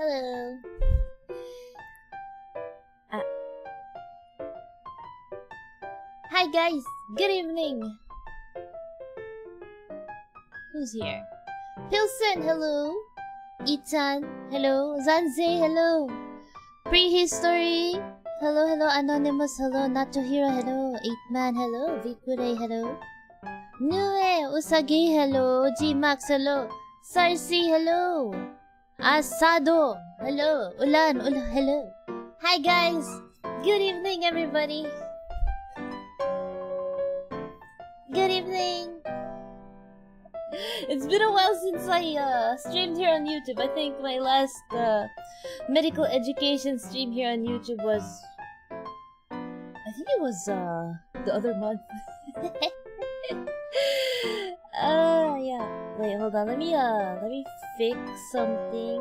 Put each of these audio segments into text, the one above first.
Hello. Hi guys, good evening. Who's here? Pilsen, hello. Itan, hello. Zanze, hello. Prehistory, hello, hello. Anonymous, hello. Nacho Hero, hello. 8man, hello. Vikure, hello. Nue, Usagi, hello. G-Max, hello. Sarsi, hello. Asado, hello. Ulan, hello. Hi guys, good evening everybody. Good evening. It's been a while since I streamed here on YouTube. I think my last medical education stream here on YouTube was, I think it was the other month. Yeah. Wait, hold on. Let me fix something.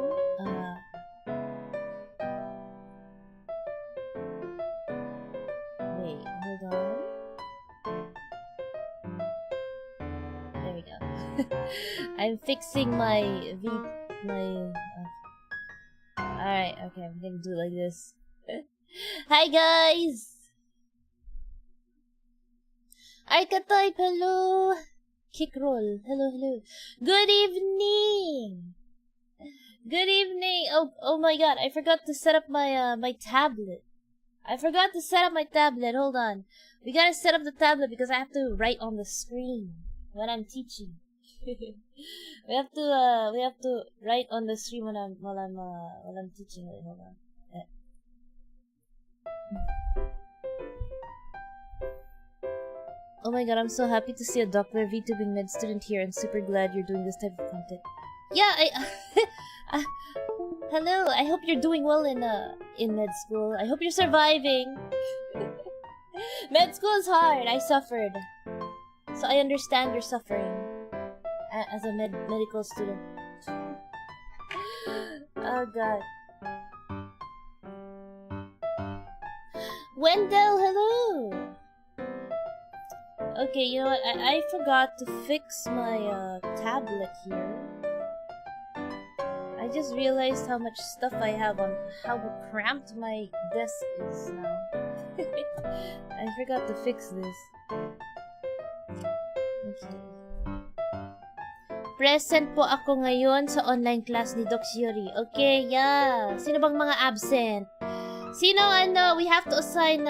Wait, hold on. There we go. I'm fixing my Alright, okay, I'm gonna do it like this. Hi guys! Archetype, hello! Kickroll, hello, hello. Good evening! Good evening! Oh my god, I forgot to set up my my tablet. I forgot to set up my tablet, hold on. We gotta set up the tablet because I have to write on the screen when I'm teaching. we have to write on the screen while I'm teaching. Wait, hold on. Oh my god, I'm so happy to see a Dr. VTubing med student here. I'm super glad you're doing this type of content. Yeah, hello, I hope you're doing well in med school. I hope you're surviving. Med school is hard. I suffered. So I understand your suffering as a medical student. Oh god. Wendell, hello! Okay, you know what? I forgot to fix my tablet here. I just realized how much stuff I have on how cramped my desk is now. I forgot to fix this. Okay. Present po ako ngayon sa online class ni Doc Shiori. Okay, yeah. Sino bang mga absent? Sino we have to assign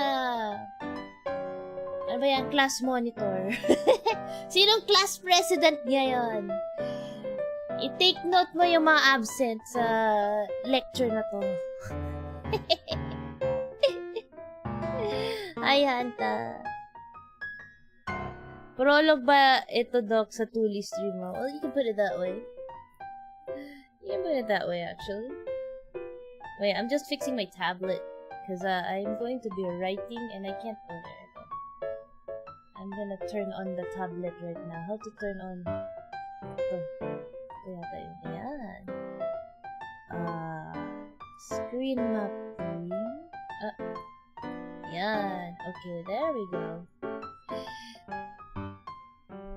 ano ba yan? Class monitor. Sinong class president ngayon? I-take note mo yung mga absent sa lecture na to. Ay, Hanta. Prologue ba ito, Doc, sa Tuli stream mo? Well, you can put it that way. You can put it that way, actually. Wait, I'm just fixing my tablet. Because I'm going to be writing and I can't... Oh, there I go. I'm gonna turn on the tablet right now. How to turn on... Ito. Ito yata yun. Ayan. Screen mapping. Ayan. Okay, there we go.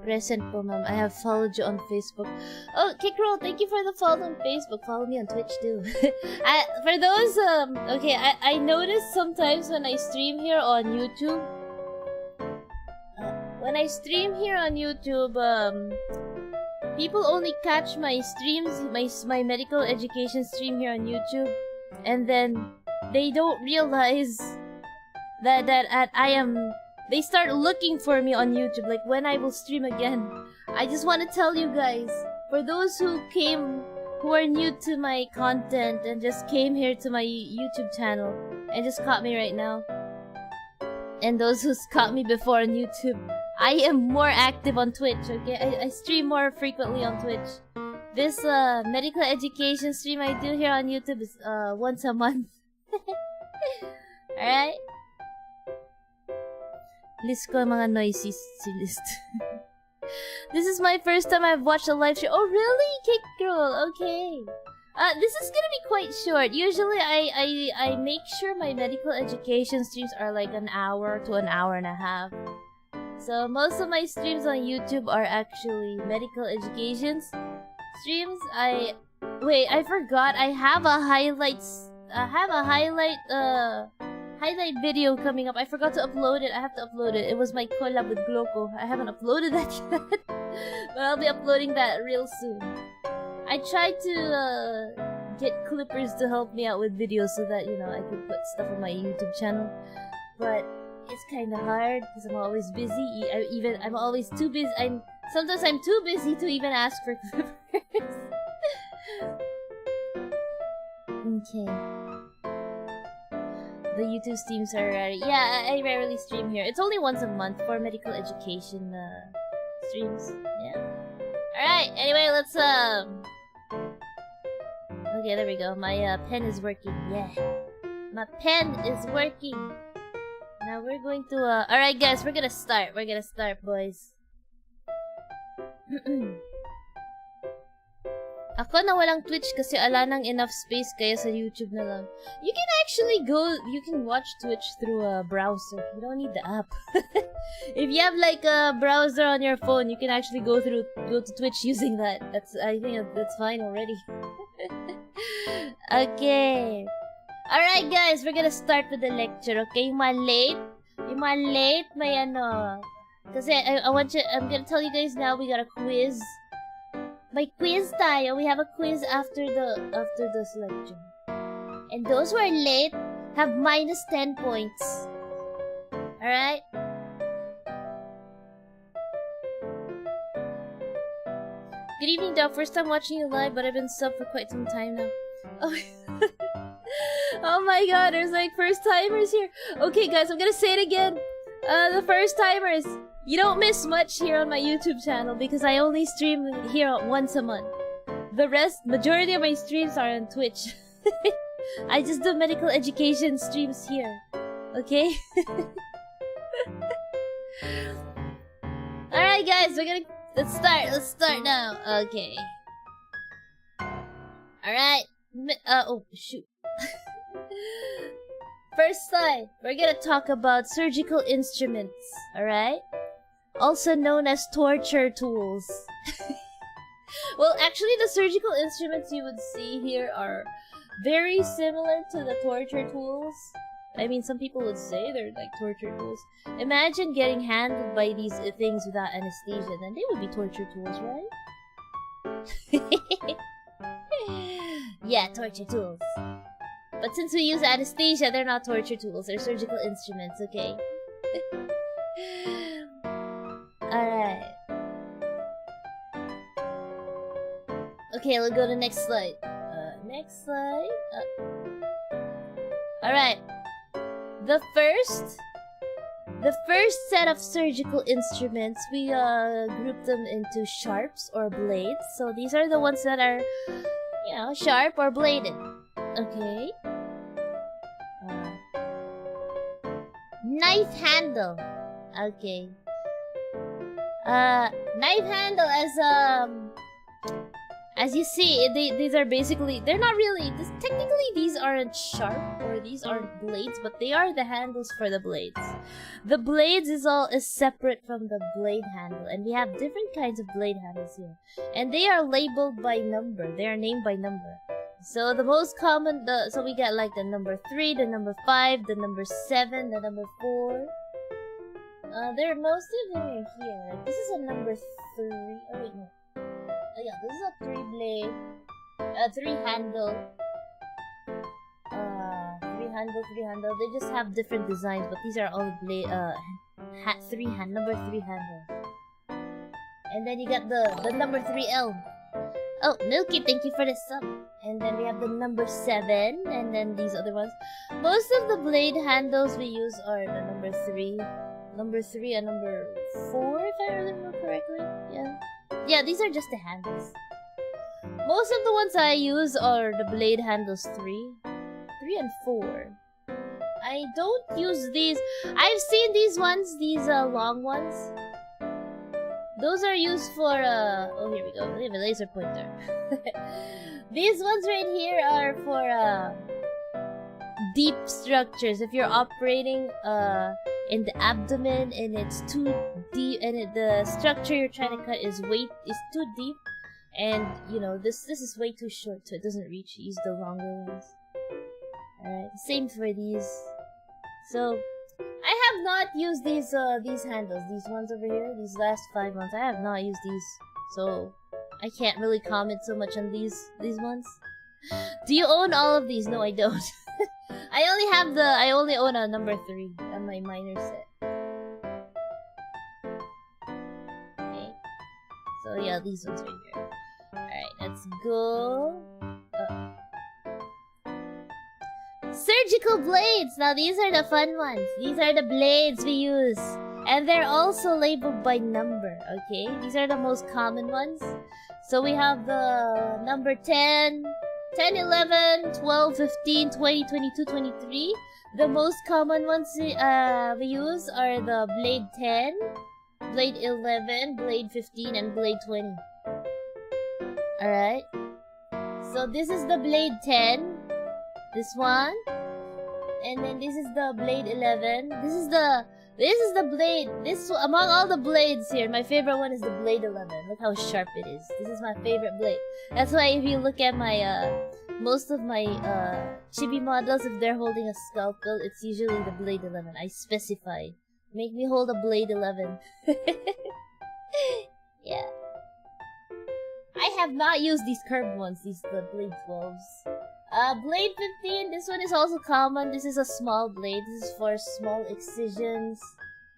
Present po, ma'am. I have followed you on Facebook. Oh, Kickroll, thank you for the follow on Facebook. Follow me on Twitch too. For those, okay, I notice sometimes when I stream here on YouTube, people only catch my streams, my medical education stream here on YouTube, and then they don't realize that I am. They start looking for me on YouTube, like when I will stream again. I just want to tell you guys, for those who are new to my content and just came here to my YouTube channel and just caught me right now, and those who's caught me before on YouTube, I am more active on Twitch, okay? I stream more frequently on Twitch. This medical education stream I do here on YouTube is once a month. Alright? List ko mga noises si list. This is my first time I've watched a live stream. Oh really? Kick Girl, okay. This is gonna be quite short. Usually I make sure my medical education streams are like an hour to an hour and a half. So most of my streams on YouTube are actually medical education streams. Wait, I forgot. I have a highlight video coming up. I forgot to upload it. I have to upload it. It was my collab with Gloco. I haven't uploaded that yet. But I'll be uploading that real soon. I tried to get clippers to help me out with videos so that, you know, I could put stuff on my YouTube channel. But it's kind of hard because I'm always busy. I'm always too busy. Sometimes I'm too busy to even ask for clippers. Okay. The YouTube streams are rare. Yeah, I rarely stream here. It's only once a month for medical education streams. Yeah. Alright, anyway, let's okay, there we go. My pen is working. Yeah. My pen is working. Now we're going to alright guys, we're gonna start. We're gonna start, boys. Ako na walang Twitch kasi ala nang enough space kaya sa YouTube na lang. You can watch Twitch through a browser. You don't need the app. If you have like a browser on your phone, you can actually go to Twitch using that. I think that's fine already. Okay. Alright guys, we're gonna start with the lecture, okay? Yung mga late, may ano. Kasi I'm gonna tell you guys now, we got a quiz. May quiz tayo. We have a quiz after this lecture. And those who are late have minus 10 points. Alright? Good evening, Doc. First time watching you live, but I've been sub for quite some time now. Oh, oh my god, there's like first timers here. Okay guys, I'm gonna say it again. The first timers. You don't miss much here on my YouTube channel because I only stream here once a month. The majority of my streams are on Twitch. I just do medical education streams here. Okay? Alright guys, let's start now. Okay. Alright. Oh, shoot. First slide, we're gonna talk about surgical instruments. Alright? Also known as torture tools. Well, actually, the surgical instruments you would see here are very similar to the torture tools. I mean, some people would say they're like torture tools. Imagine getting handled by these things without anesthesia, then they would be torture tools, right? Yeah, torture tools. But since we use anesthesia, they're not torture tools, they're surgical instruments, okay? Alright. Okay, let's go to the next slide. Next slide. Alright. The first set of surgical instruments, we group them into sharps or blades. So these are the ones that are, you know, sharp or bladed. Okay. Knife handle. Okay. Knife handle as you see, these are basically, they're not really, technically these aren't sharp or these aren't blades, but they are the handles for the blades. The blades is separate from the blade handle, and we have different kinds of blade handles here. And they are labeled by number, they are named by number. So the most common, so we got like the number 3, the number 5, the number 7, the number 4. Most of them are here. Like, this is a number 3. Oh wait, no. Oh yeah, this is a 3-blade, 3-handle. 3-handle. They just have different designs, but these are all blade. Number 3 handle. And then you got the number 3L. Oh, Milky, thank you for the sub. And then we have the number 7, and then these other ones. Most of the blade handles we use are the number 3. Number 3 and number 4, if I remember correctly. Yeah, these are just the handles. Most of the ones I use are the blade handles 3 and 4. I don't use these. I've seen these ones, these long ones. Those are used for, oh, here we go. We have a laser pointer. These ones right here are for, deep structures. If you're operating, in the abdomen and it's too deep, and the structure you're trying to cut is too deep, And, you know, this is way too short, so it doesn't reach. Use the longer ones. Alright, same for these. So, I have not used these handles. These ones over here, these last 5 months, I have not used these. So, I can't really comment so much on these ones. Do you own all of these? No, I don't. I only own a number 3 on my minor set. Okay. So yeah, these ones right here. Alright, let's go. Surgical blades! Now these are the fun ones. These are the blades we use. And they're also labeled by number, okay? These are the most common ones. So we have the number 10, 10, 11, 12, 15, 20, 22, 23. The most common ones we use are the blade 10, blade 11, blade 15, and blade 20. Alright? So this is the blade 10. This one. And then this is the blade 11. This is the blade. Among all the blades here, my favorite one is the blade 11. Look how sharp it is. This is my favorite blade. That's why if you look at my most of my chibi models, if they're holding a scalpel, it's usually the blade 11. I specified. Make me hold a blade 11. Yeah. I have not used these curved ones, the blade 12s. Blade 15, this one is also common. This is a small blade. This is for small excisions.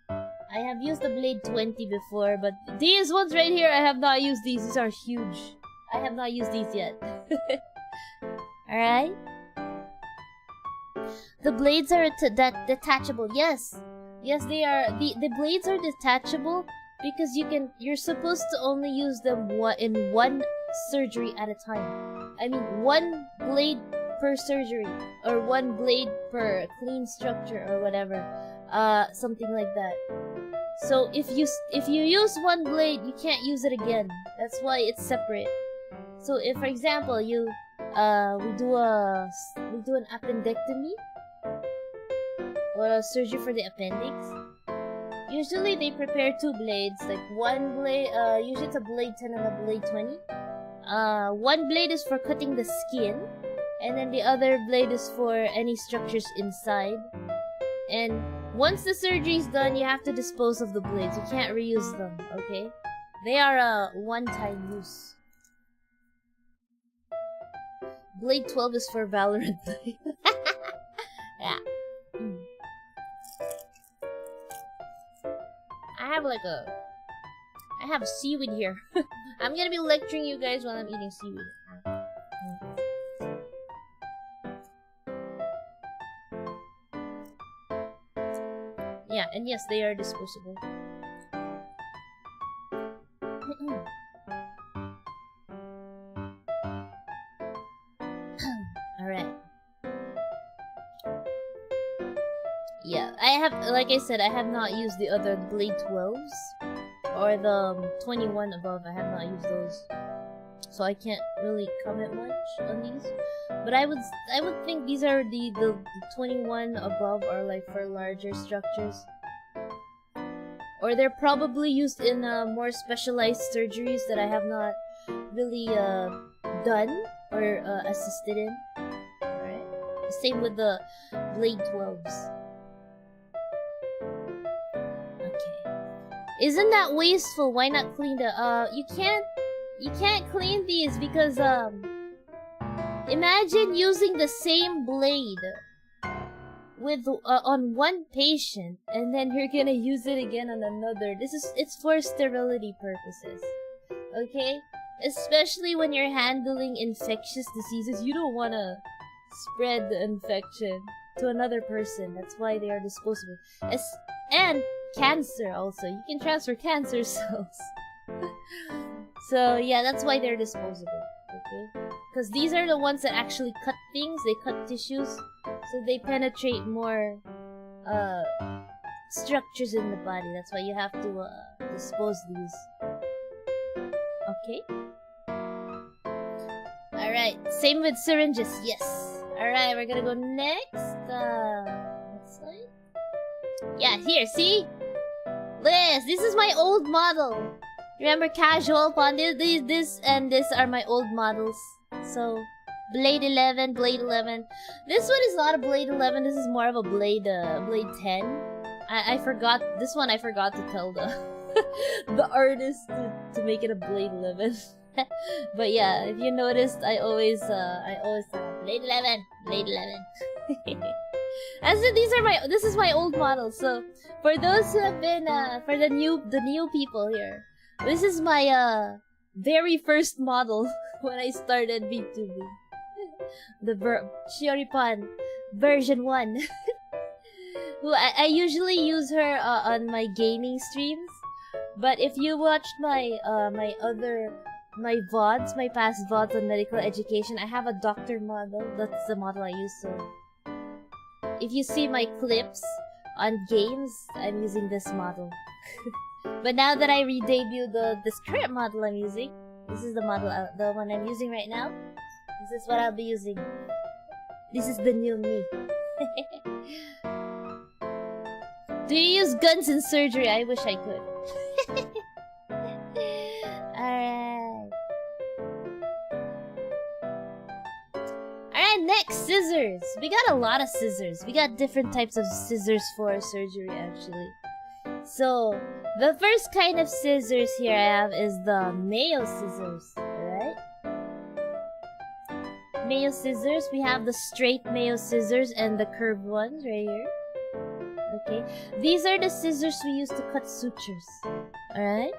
I have used the blade 20 before, but these ones right here, I have not used these. These are huge. I have not used these yet. Alright? The blades are detachable. Yes. Yes, they are. The blades are detachable because you're supposed to only use them in one surgery at a time. I mean, one blade per surgery, or one blade per clean structure, or whatever. Something like that. So if you use one blade, you can't use it again. That's why it's separate. So if, for example, we do an appendectomy or a surgery for the appendix. Usually they prepare 2 blades, like one blade. Usually it's a blade 10 and a blade 20. One blade is for cutting the skin, and then the other blade is for any structures inside. And once the surgery is done, you have to dispose of the blades. You can't reuse them, okay? They are a one-time use. Blade 12 is for Valorant. Yeah. I have seaweed here. I'm gonna be lecturing you guys while I'm eating seaweed. Yeah, and yes, they are disposable. Alright. Yeah, like I said, I have not used the other blade 12s. Or the 21 above, I have not used those. So I can't really comment much on these. But I would think these are the 21 above are like for larger structures. Or they're probably used in more specialized surgeries that I have not really done or assisted in. Alright? Same with the blade 12s. Isn't that wasteful? Why not clean the you can't clean these because imagine using the same blade with on one patient and then you're gonna use it again on another. It's for sterility purposes. Okay? Especially when you're handling infectious diseases, you don't wanna spread the infection to another person. That's why they are disposable. And cancer also. You can transfer cancer cells. So yeah, that's why they're disposable. Okay? Because these are the ones that actually cut things. They cut tissues. So they penetrate more structures in the body. That's why you have to dispose these. Okay? Alright, same with syringes. Yes. Alright, we're gonna go next. Next slide. Yeah, here, see? This is my old model. Remember casual pon? This and this are my old models. So Blade 11, Blade 11. This one is not a Blade 11. This is more of a Blade 10. I forgot this one. I forgot to tell the the artist to make it a Blade 11. But yeah, if you noticed, I always Blade 11, Blade 11. This is my old model. So for those who have been for the new people here, this is my very first model when I started VTubing. The ShioriPon version 1. Who I usually use her on my gaming streams, but if you watched my my VODs, my past VODs on medical education, I have a doctor model. That's the model I use. So if you see my clips on games, I'm using this model. But now that I re-debut this current model I'm using, this is the model, the one I'm using right now. This is what I'll be using. This is the new me. Do you use guns in surgery? I wish I could. Alright. Alright, next, scissors. We got a lot of scissors. We got different types of scissors for surgery, actually. So, the first kind of scissors here I have is the Mayo scissors. Alright? Mayo scissors. We have the straight Mayo scissors and the curved ones right here. Okay, these are the scissors we use to cut sutures. Alright?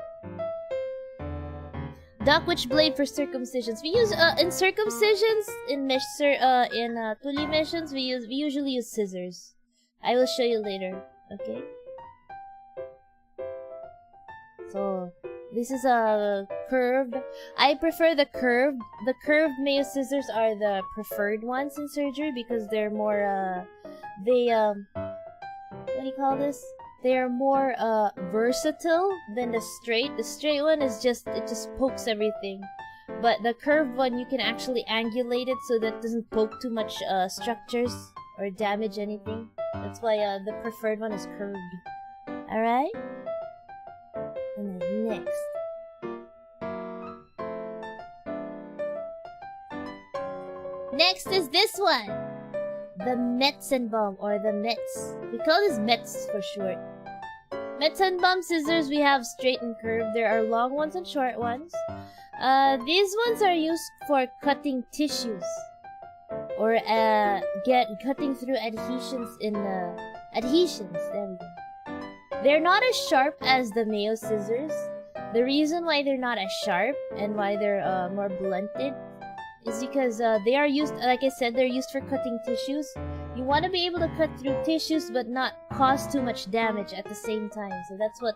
Duck witch blade for circumcisions. We use in circumcisions, in tuli missions, we usually use scissors. I will show you later. Okay? So this is a curved. I prefer the curved. The curved Mayo scissors are the preferred ones in surgery because they're more what do you call this? They are more versatile than the straight. The straight one is just pokes everything. But the curved one you can actually angulate it so that it doesn't poke too much structures or damage anything. That's why the preferred one is curved. Alright? And then next. Next is this one. The Metzenbaum, or the Metz. We call this Metz for short. Metzenbaum scissors, we have straight and curved. There are long ones and short ones. These ones are used for cutting tissues. Or cutting through adhesions in adhesions. There we go. They're not as sharp as the Mayo scissors. The reason why they're not as sharp and why they're more blunted is because they are used, like I said, they're used for cutting tissues. You want to be able to cut through tissues but not cause too much damage at the same time. So that's what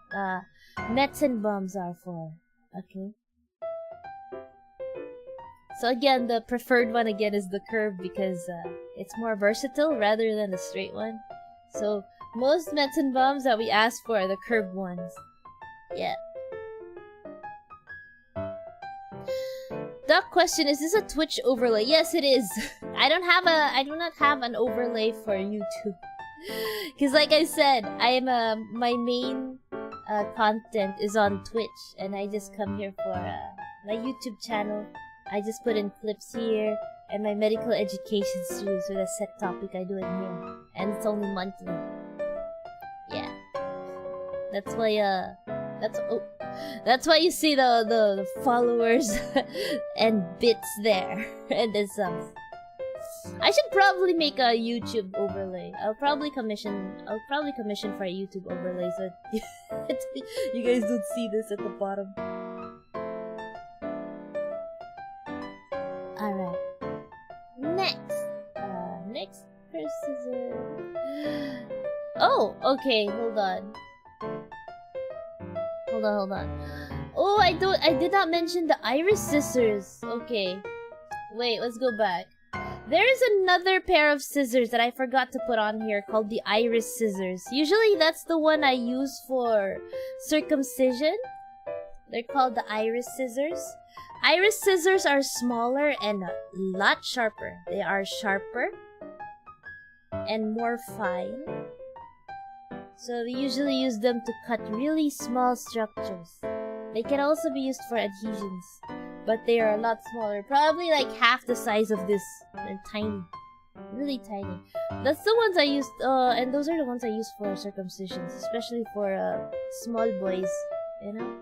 Metzenbaums are for. Okay. So again, the preferred one again is the curved because it's more versatile rather than the straight one. So most Metzenbaums that we ask for are the curved ones. Yeah. Duck question, is this a Twitch overlay? Yes, it is. I do not have an overlay for YouTube. Cause like I said, my main content is on Twitch, and I just come here for my YouTube channel. I just put in clips here, and my medical education streams with a set topic I do in here, and it's only monthly. Yeah, that's why that's why you see the followers and bits there and the subs. I should probably make a YouTube overlay. I'll probably commission for a YouTube overlay so you guys don't see this at the bottom. Alright. Next person. Oh, okay, hold on. Oh, I did not mention the iris scissors. Okay. Wait, let's go back. There is another pair of scissors that I forgot to put on here called the iris scissors. Usually that's the one I use for circumcision. They're called the iris scissors. Iris scissors are smaller and a lot sharper. They are sharper and more fine. So we usually use them to cut really small structures. They can also be used for adhesions, but they are a lot smaller. Probably like half the size of this. They're tiny. Really tiny. That's the ones I used, and those are the ones I use for circumcisions, especially for small boys, you know?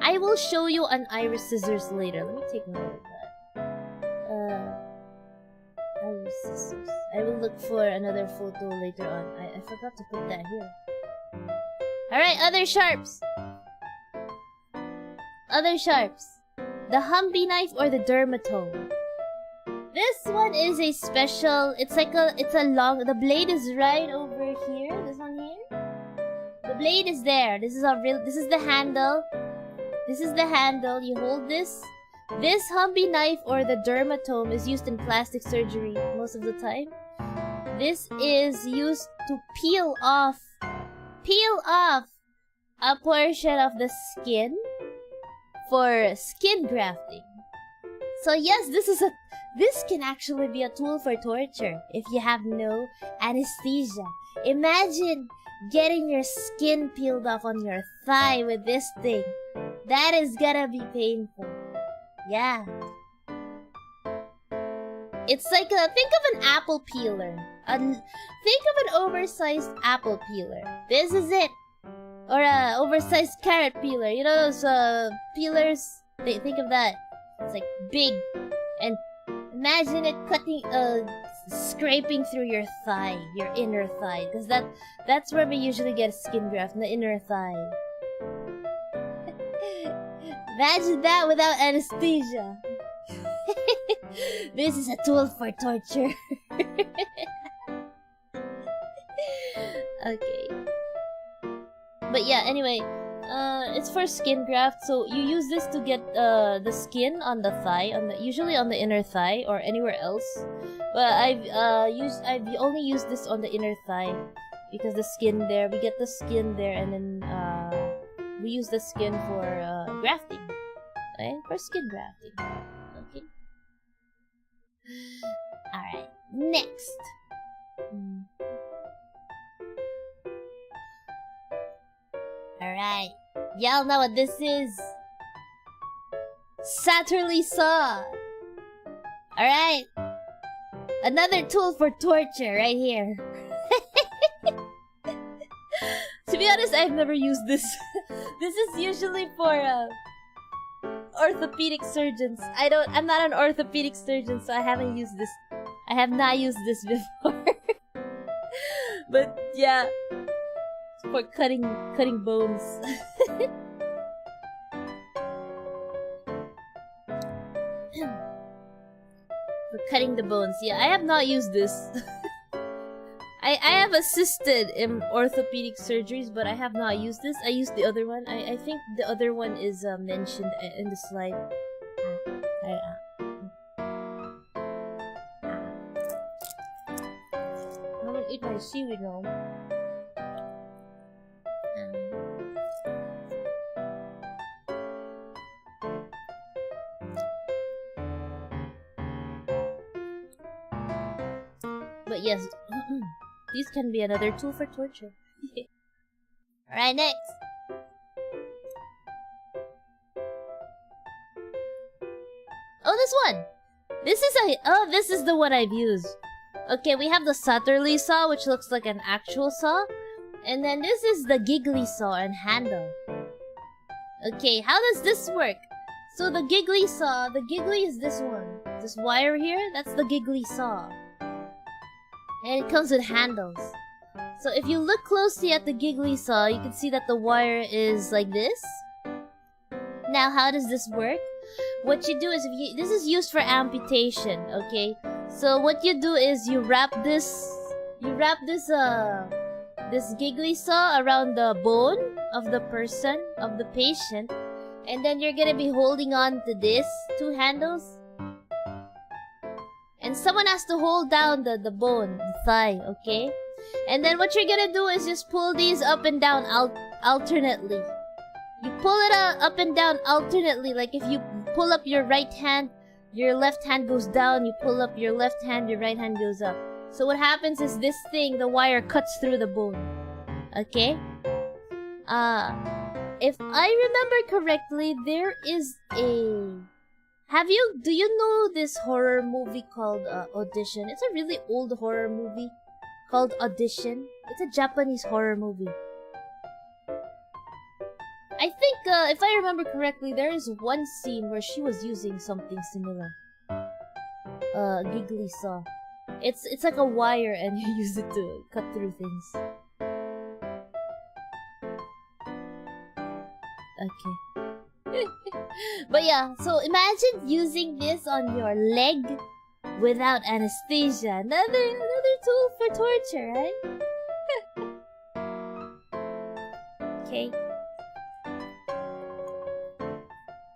I will show you an iris scissors later. Let me take note of that. Iris scissors. I will look for another photo later on. I forgot to put that here. Alright, other sharps! Other sharps. The Humvee knife or the dermatome. This one is a special, it's a long, the blade is right over here, this one here. The blade is there, this is the handle. This is the handle, you hold this. This Humvee knife or the dermatome is used in plastic surgery most of the time. This is used to peel off a portion of the skin for skin grafting. So yes, this can actually be a tool for torture if you have no anesthesia. Imagine getting your skin peeled off on your thigh with this thing. That is gonna be painful. Yeah. It's like think of an apple peeler. Think of an oversized apple peeler. This is it. Or a oversized carrot peeler. You know those peelers? Think of that. It's like big. And imagine it cutting, scraping through your thigh, your inner thigh. Because that's where we usually get a skin graft, in the inner thigh. Imagine that without anesthesia. This is a tool for torture. Okay. But yeah, anyway, it's for skin graft. So you use this to get the skin on the thigh, usually on the inner thigh or anywhere else. But I've only used this on the inner thigh because the skin there, we get the skin there, and then we use the skin for grafting, right? For skin grafting. Okay. All right. Next. Alright, y'all know what this is. Satterley saw. Alright. Another tool for torture right here. To be honest, I've never used this. This is usually for orthopedic surgeons. I'm not an orthopedic surgeon, so I haven't used this. I have not used this before. But yeah. For cutting bones. For cutting the bones. Yeah, I have not used this. I have assisted in orthopedic surgeries, but I have not used this. I used the other one. I think the other one is mentioned in the slide. I'm gonna eat my seaweed now. But yes, these can be another tool for torture. Alright, next. Oh, this one! This is the one I've used. Okay, we have the Satterley saw, which looks like an actual saw. And then this is the giggly saw and handle. Okay, how does this work? So the giggly saw, the giggly is this one. This wire here, that's the giggly saw. And it comes with handles. So if you look closely at the giggly saw, you can see that the wire is like this. Now, how does this work? What you do is, this is used for amputation, okay? So what you do is you wrap this giggly saw around the bone of the person, of the patient, and then you're gonna be holding on to this two handles. And someone has to hold down the bone, the thigh, okay? And then what you're gonna do is just pull these up and down alternately. You pull it up and down alternately, like if you pull up your right hand, your left hand goes down, you pull up your left hand, your right hand goes up. So what happens is this thing, the wire cuts through the bone. Okay? If I remember correctly, there is a... Do you know this horror movie called Audition? It's a really old horror movie called Audition. It's a Japanese horror movie. I think, if I remember correctly, there is one scene where she was using something similar. Giggly saw. It's like a wire and you use it to cut through things. Okay. But yeah, so imagine using this on your leg without anesthesia. Another tool for torture, right? Okay.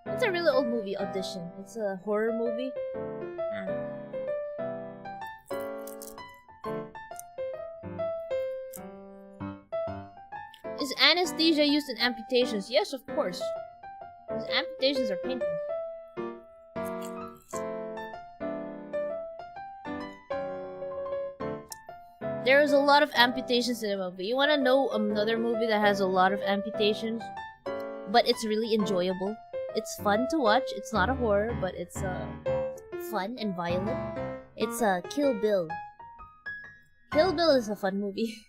It's a really old movie, Audition. It's a horror movie. Is anesthesia used in amputations? Yes, of course. Because amputations are painful. There is a lot of amputations in the movie. You wanna know another movie that has a lot of amputations? But it's really enjoyable. It's fun to watch. It's not a horror, but it's fun and violent. It's Kill Bill. Kill Bill is a fun movie.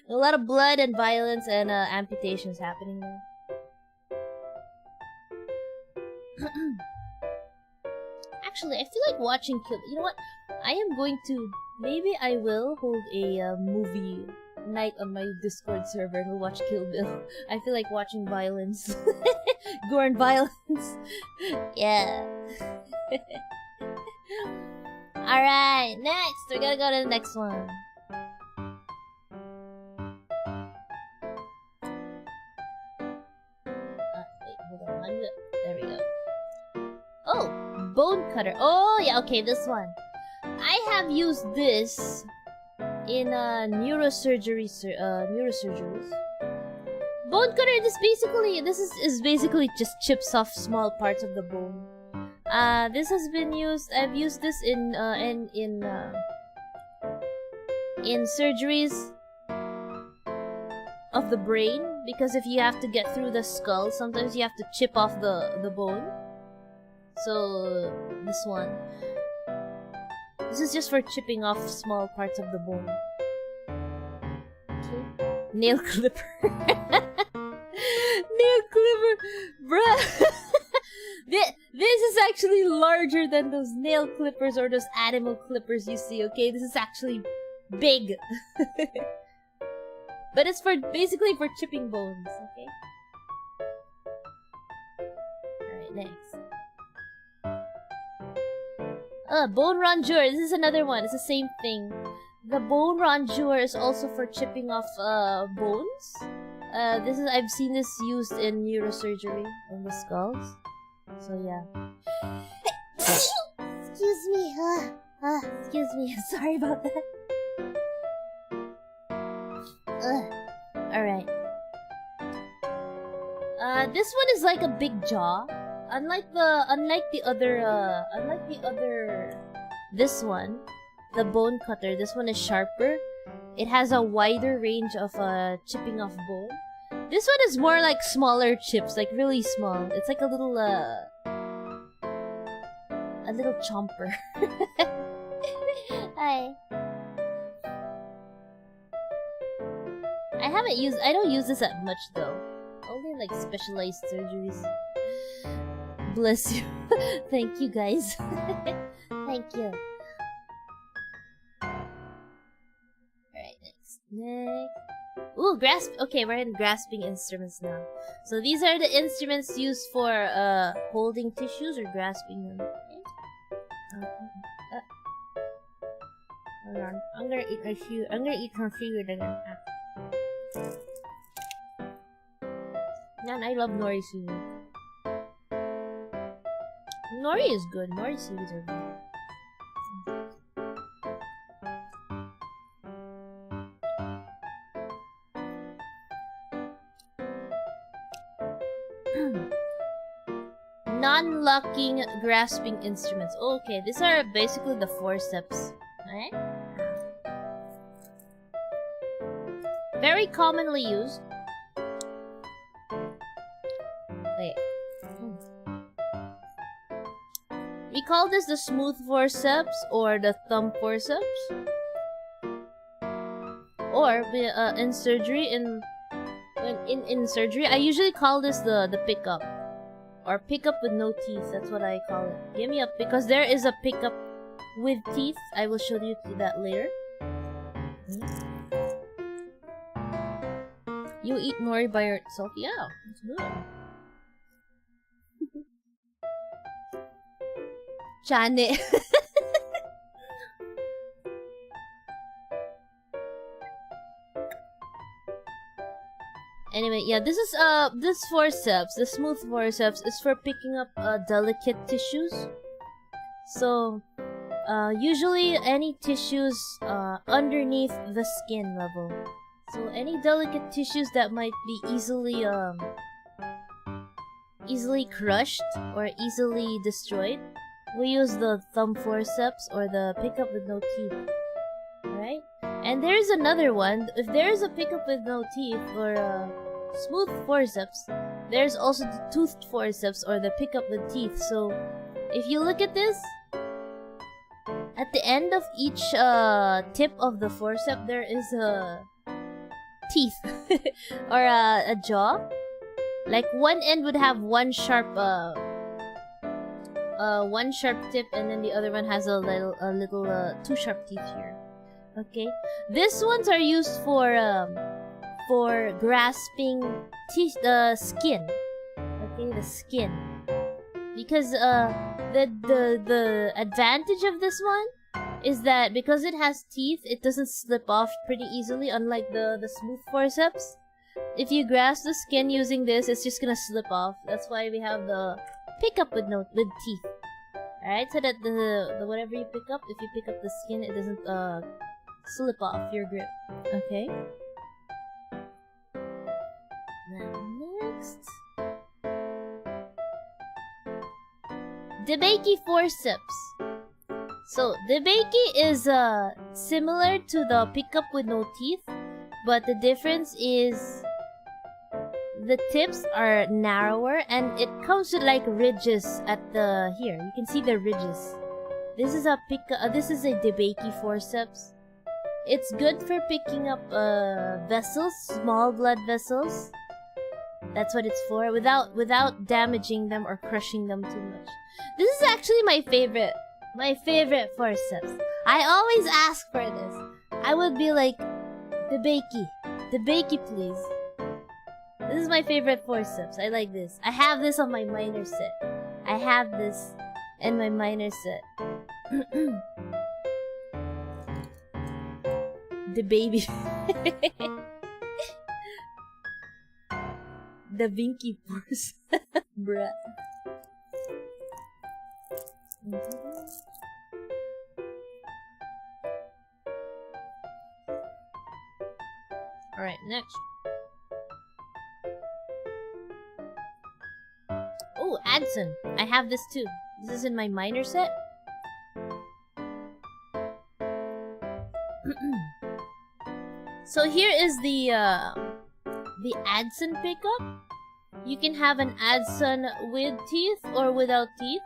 A lot of blood and violence and amputations happening there. Actually, I feel like watching Kill... You know what? I am going to... Maybe I will hold a movie night on my Discord server and we'll watch Kill Bill. I feel like watching violence. Gore and violence. Yeah. Alright, next! We're gonna go to the next one. There we go. Oh, bone cutter. Oh, yeah, okay, this one. I have used this in neurosurgeries. Bone cutter. This is basically just chips off small parts of the bone. This has been used. I've used this in surgeries of the brain, because if you have to get through the skull, sometimes you have to chip off the bone. So this one. This is just for chipping off small parts of the bone. Okay. Nail clipper. Nail clipper, bruh. This is actually larger than those nail clippers or those animal clippers you see. Okay, this is actually big. But it's basically for chipping bones, okay? Alright, next. Bone rongeur. This is another one. It's the same thing. The bone rongeur is also for chipping off bones. I've seen this used in neurosurgery in the skulls. So yeah. Excuse me. Excuse me. Sorry about that. Alright. This one is like a big jaw. This one, the bone cutter, this one is sharper. It has a wider range of chipping off bone. This one is more like smaller chips, like really small. It's like a little chomper. Hi. I don't use this that much though. Only like specialized surgeries. Bless you. Thank you guys. Thank you. Alright, next. Ooh, grasp. Okay, we're in grasping instruments now. So these are the instruments used for holding tissues or grasping them. Hold on. I'm gonna eat my shoe. I'm gonna eat my shoe again. Man, I love nori seaweed. Nori is good. Nori seaweeds are good. Non-locking grasping instruments. Okay, these are basically the forceps. Alright? Very commonly used. call this the smooth forceps or the thumb forceps. Or in surgery, in surgery, I usually call this the pickup. Or pickup with no teeth, that's what I call it. Give me a, because there is a pickup with teeth. I will show you that later. You eat nori by yourself? Yeah, it's good. Chane. Anyway, yeah, this is this forceps, the smooth forceps, is for picking up delicate tissues. So usually any tissues underneath the skin level. So any delicate tissues that might be easily crushed or easily destroyed, we use the thumb forceps or the pickup with no teeth. Alright? And there's another one. If there's a pickup with no teeth or a smooth forceps, there's also the toothed forceps or the pickup with teeth. So if you look at this, at the end of each tip of the forceps, there is a teeth or a jaw. Like one end would have one sharp tip, and then the other one has a little two sharp teeth here. Okay, these ones are used for grasping teeth, skin. Okay, the skin, because the advantage of this one is that because it has teeth, it doesn't slip off pretty easily, unlike the smooth forceps. If you grasp the skin using this, it's just gonna slip off. That's why we have the pickup with teeth. Alright, so that the whatever you pick up, if you pick up the skin, it doesn't slip off your grip. Okay? Now next, Debaki forceps. So Debaki is similar to the pickup with no teeth, but the difference is the tips are narrower and it comes with like ridges at the here. You can see the ridges. This is a Debaki forceps. It's good for picking up vessels, small blood vessels. That's what it's for, without damaging them or crushing them too much. This is actually my favorite forceps. I always ask for this. I would be like, Debaki please. This is my favorite forceps. I like this. I have this on my minor set. I have this in my minor set. The baby. The Vinky force. Bruh. Alright, next. Oh, Adson. I have this too. This is in my minor set. So here is the Adson pickup. You can have an Adson with teeth or without teeth.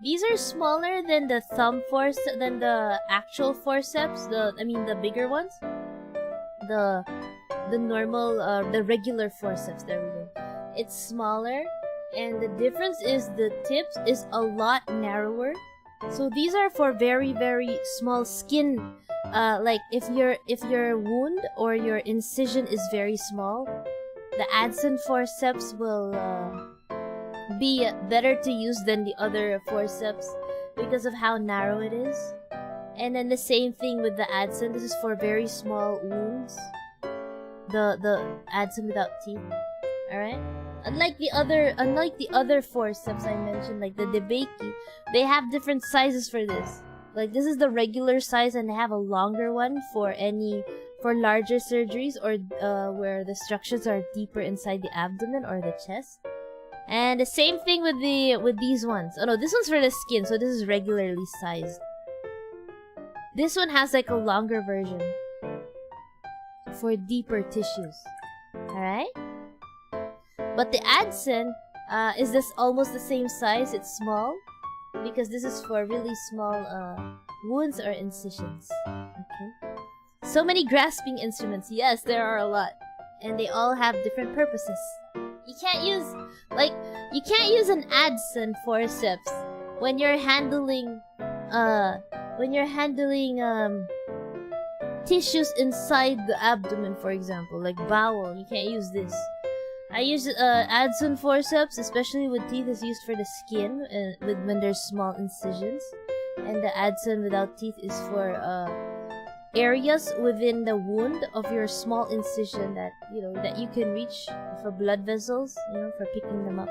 These are smaller than the than the actual forceps. The bigger ones. The normal, the regular forceps. There we go. It's smaller, and the difference is the tips is a lot narrower. So these are for very, very small skin. Like if your wound or your incision is very small, the Adson forceps will be better to use than the other forceps because of how narrow it is. And then the same thing with the Adson. This is for very small wounds. The Adson without teeth. Alright? Unlike the other forceps I mentioned, like the Debaki, they have different sizes for this. Like this is the regular size, and they have a longer one for larger surgeries or where the structures are deeper inside the abdomen or the chest. And the same thing with these ones. Oh no, this one's for the skin, so this is regularly sized. This one has like a longer version for deeper tissues. Alright? But the Adson is this almost the same size. It's small. because this is for really small wounds or incisions. Okay. So many grasping instruments. Yes, there are a lot, and they all have different purposes. You can't use an Adson forceps when you're handling tissues inside the abdomen, for example, like bowel. You can't use this. I use Adson forceps, especially with teeth, is used for the skin, when there's small incisions, and the Adson without teeth is for areas within the wound of your small incision that that you can reach for blood vessels, for picking them up.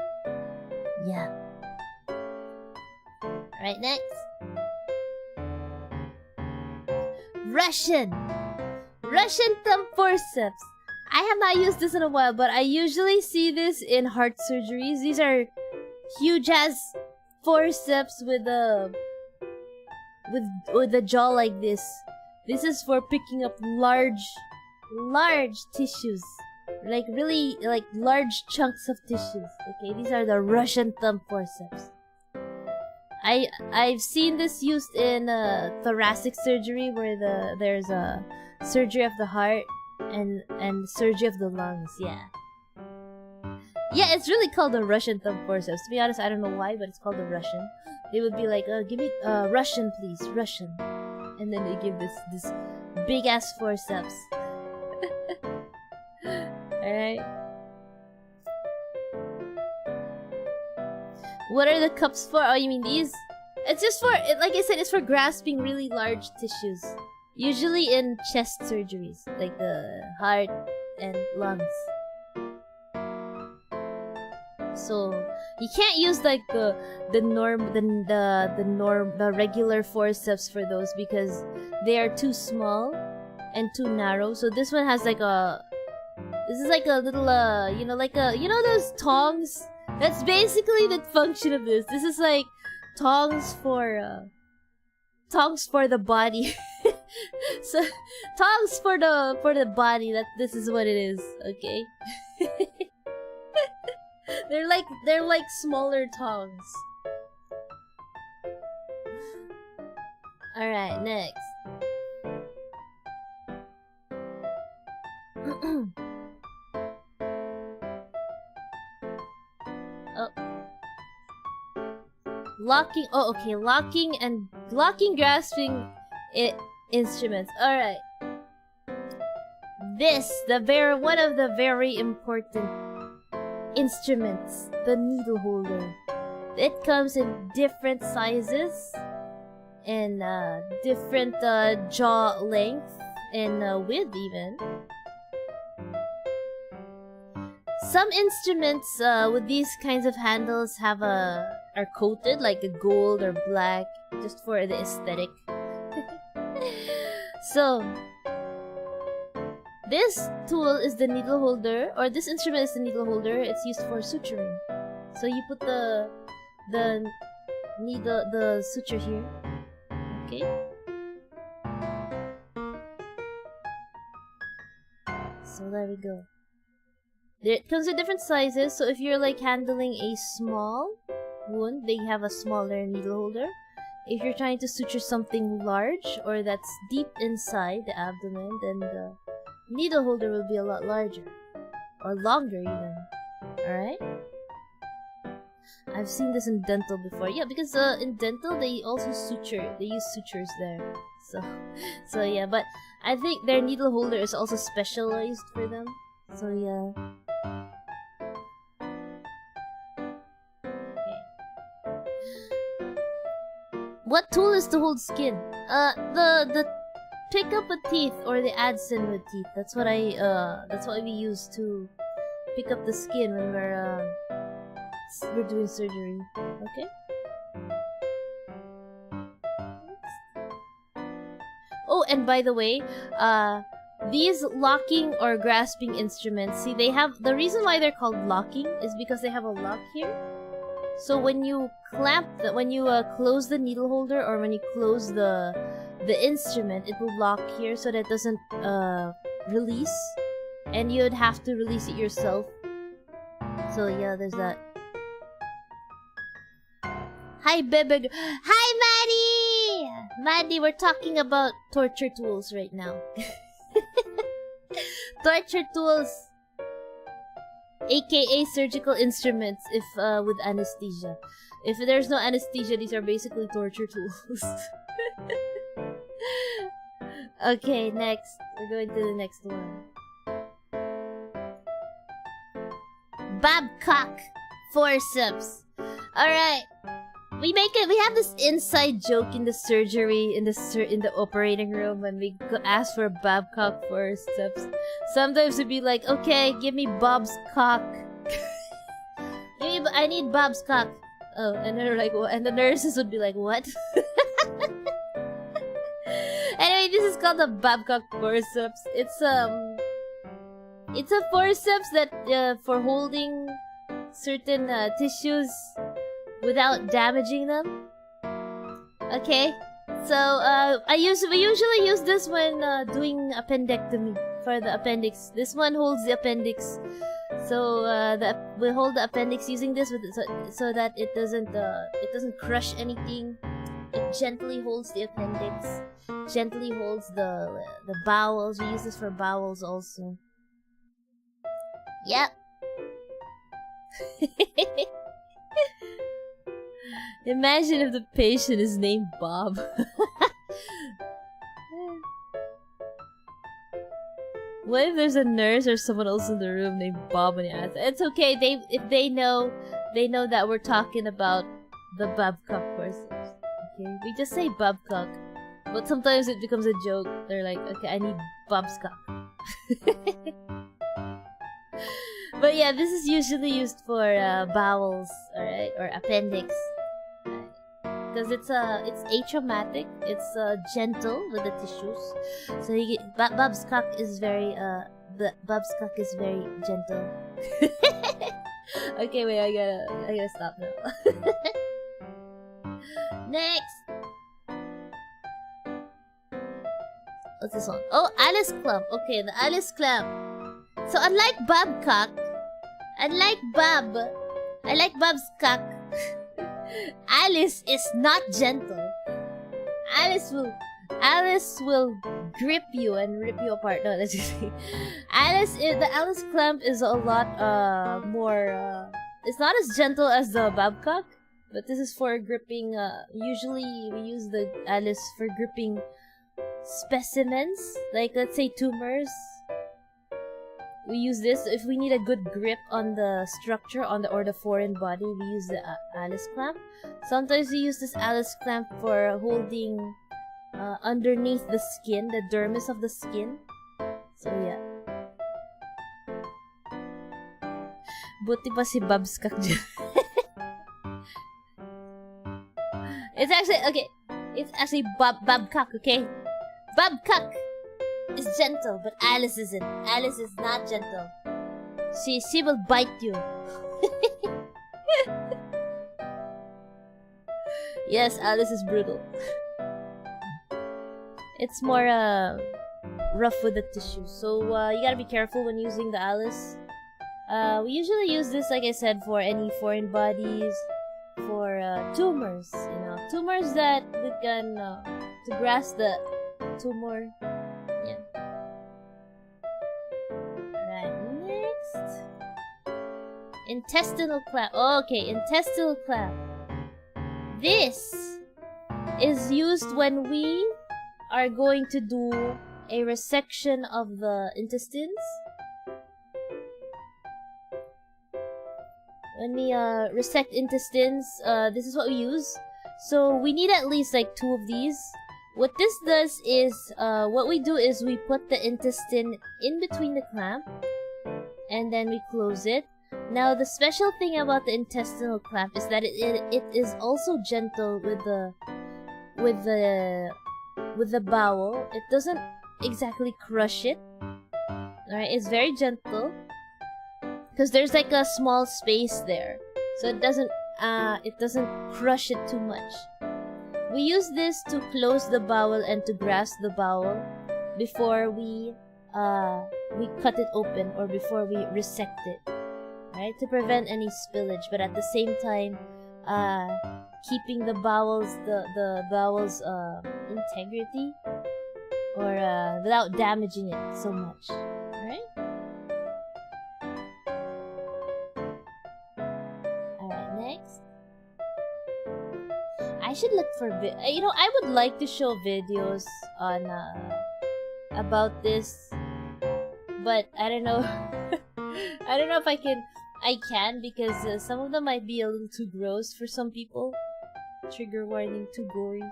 Yeah. Alright, next. Russian thumb forceps. I have not used this in a while, but I usually see this in heart surgeries. These are huge ass forceps with a jaw like this. This is for picking up large tissues, like really large chunks of tissues. Okay, these are the Russian thumb forceps. I've seen this used in thoracic surgery, where there's a surgery of the heart and surgery of the lungs. Yeah, it's really called the Russian thumb forceps. To be honest, I don't know why, but it's called the Russian. They would be like, give me Russian, please, Russian, and then they give this big ass forceps. All right. What are the cups for? Oh, you mean these? It's just for, like I said, it's for grasping really large tissues. Usually in chest surgeries, like the heart and lungs. So you can't use like the regular forceps for those, because they are too small and too narrow. So this one has this is like a little those tongs. That's basically the function of this. This is like tongs for the body. So tongs for the body. This is what it is. Okay. They're like smaller tongs. All right, next. Locking. Oh, okay. Locking, grasping instruments. All right. One of the very important instruments, the needle holder. It comes in different sizes and different jaw length and width even. Some instruments with these kinds of handles are coated like a gold or black, just for the aesthetic. So this tool is the needle holder, or this instrument is the needle holder. It's used for suturing. So you put the suture here. Okay. So there we go. It comes in different sizes, so if you're like handling a small wound, they have a smaller needle holder. If you're trying to suture something large or that's deep inside the abdomen, then the needle holder will be a lot larger. Or longer even. Alright? I've seen this in dental before. Yeah, because in dental they also suture. They use sutures there. So yeah, but I think their needle holder is also specialized for them. So yeah. What tool is to hold skin? The pick up with teeth, or the Adson with teeth. That's what we use to pick up the skin when we're doing surgery. Okay. Oh, and by the way, these locking or grasping instruments, see, they have, the reason why they're called locking is because they have a lock here. So when you close the needle holder, or when you close the instrument, it will lock here so that it doesn't release, and you'd have to release it yourself. So yeah, there's that. Hi, Bebe. Hi, Maddie! Maddie, we're talking about torture tools right now. Torture tools, aka surgical instruments, if with anesthesia. If there's no anesthesia, these are basically torture tools. Okay, next. We're going to the next one. Babcock forceps. Alright. We have this inside joke in the surgery, in the operating room when we ask for Babcock forceps. Sometimes it'd be like, okay, give me Bob's cock. I need Bob's cock. Oh, and they're like, what? And the nurses would be like, what? Anyway, this is called the Babcock forceps. It's a forceps that for holding certain tissues without damaging them. Okay, so we usually use this when doing appendectomy for the appendix. This one holds the appendix, so we hold the appendix using this so that it doesn't crush anything. It gently holds the appendix, gently holds the bowels. We use this for bowels also. Yep. Imagine if the patient is named Bob. What if there's a nurse or someone else in the room named Bob and you ask? It's okay. If they know that we're talking about the Babcock forceps. Okay, we just say Babcock, but sometimes it becomes a joke. They're like, okay, I need Bob's cock. But yeah, this is usually used for bowels, alright, or appendix, because it's atraumatic. It's gentle with the tissues, so Bob's cock is very Bob's cock is very gentle. Okay, wait, I gotta stop now. Next, what's this one? Oh, Alice clamp. Okay, the Alice clamp. So unlike Babcock, I like Bob's cock. Alice is not gentle. Alice will grip you and rip you apart. No, that's just the Alice clamp is a lot more. It's not as gentle as the Babcock, but this is for gripping. Usually we use the Alice for gripping specimens, like let's say tumors. We use this if we need a good grip on the structure or the foreign body. We use the Alice clamp. Sometimes we use this Alice clamp for holding underneath the skin, the dermis of the skin. So yeah. Buti pa si Bob's cock dyan. It's actually Babcock, okay? Babcock is gentle, but Alice isn't. Alice is not gentle. She will bite you. Yes, Alice is brutal. It's more rough with the tissue, so you gotta be careful when using the Alice. We usually use this, like I said, for any foreign bodies, for tumors. Tumors that we can to grasp the tumor. Intestinal clamp. Okay, intestinal clamp. This is used when we are going to do a resection of the intestines. When we resect intestines, this is what we use. So we need at least like 2 of these. What this does is, what we do is we put the intestine in between the clamp, and then we close it. Now, the special thing about the intestinal clamp is that it is also gentle with the bowel. It doesn't exactly crush it. Alright, it's very gentle because there's like a small space there, so it doesn't crush it too much. We use this to close the bowel and to grasp the bowel before we cut it open or before we resect it. Right, to prevent any spillage, but at the same time, keeping the bowels integrity, or without damaging it so much. Alright? Alright, next. I should look for I would like to show videos on about this, but I don't know. I don't know if I can, because some of them might be a little too gross for some people. Trigger warning, too gory.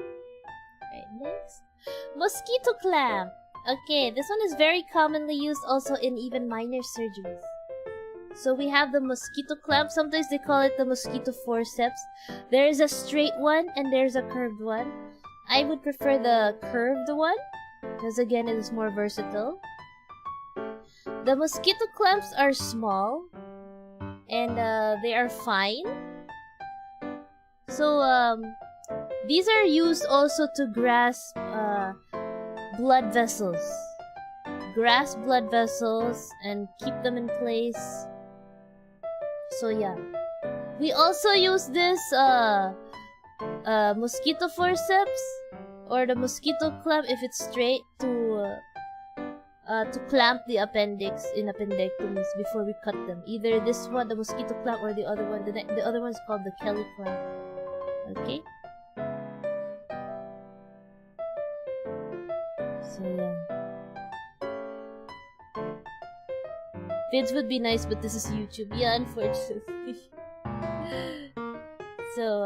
Right, next. Mosquito clamp. Okay, this one is very commonly used also in even minor surgeries. So we have the mosquito clamp. Sometimes they call it the mosquito forceps. There is a straight one and there's a curved one. I would prefer the curved one, because again, it is more versatile. The mosquito clamps are small, and they are fine. So these are used also to grasp blood vessels. Grasp blood vessels and keep them in place. So yeah. We also use this mosquito forceps or the mosquito clamp if it's straight to clamp the appendix in appendectomies before we cut them. Either this one, the mosquito clamp, or the other one. The other one is called the Kelly clamp. Okay? So yeah. Vids would be nice, but this is YouTube. Yeah, unfortunately. So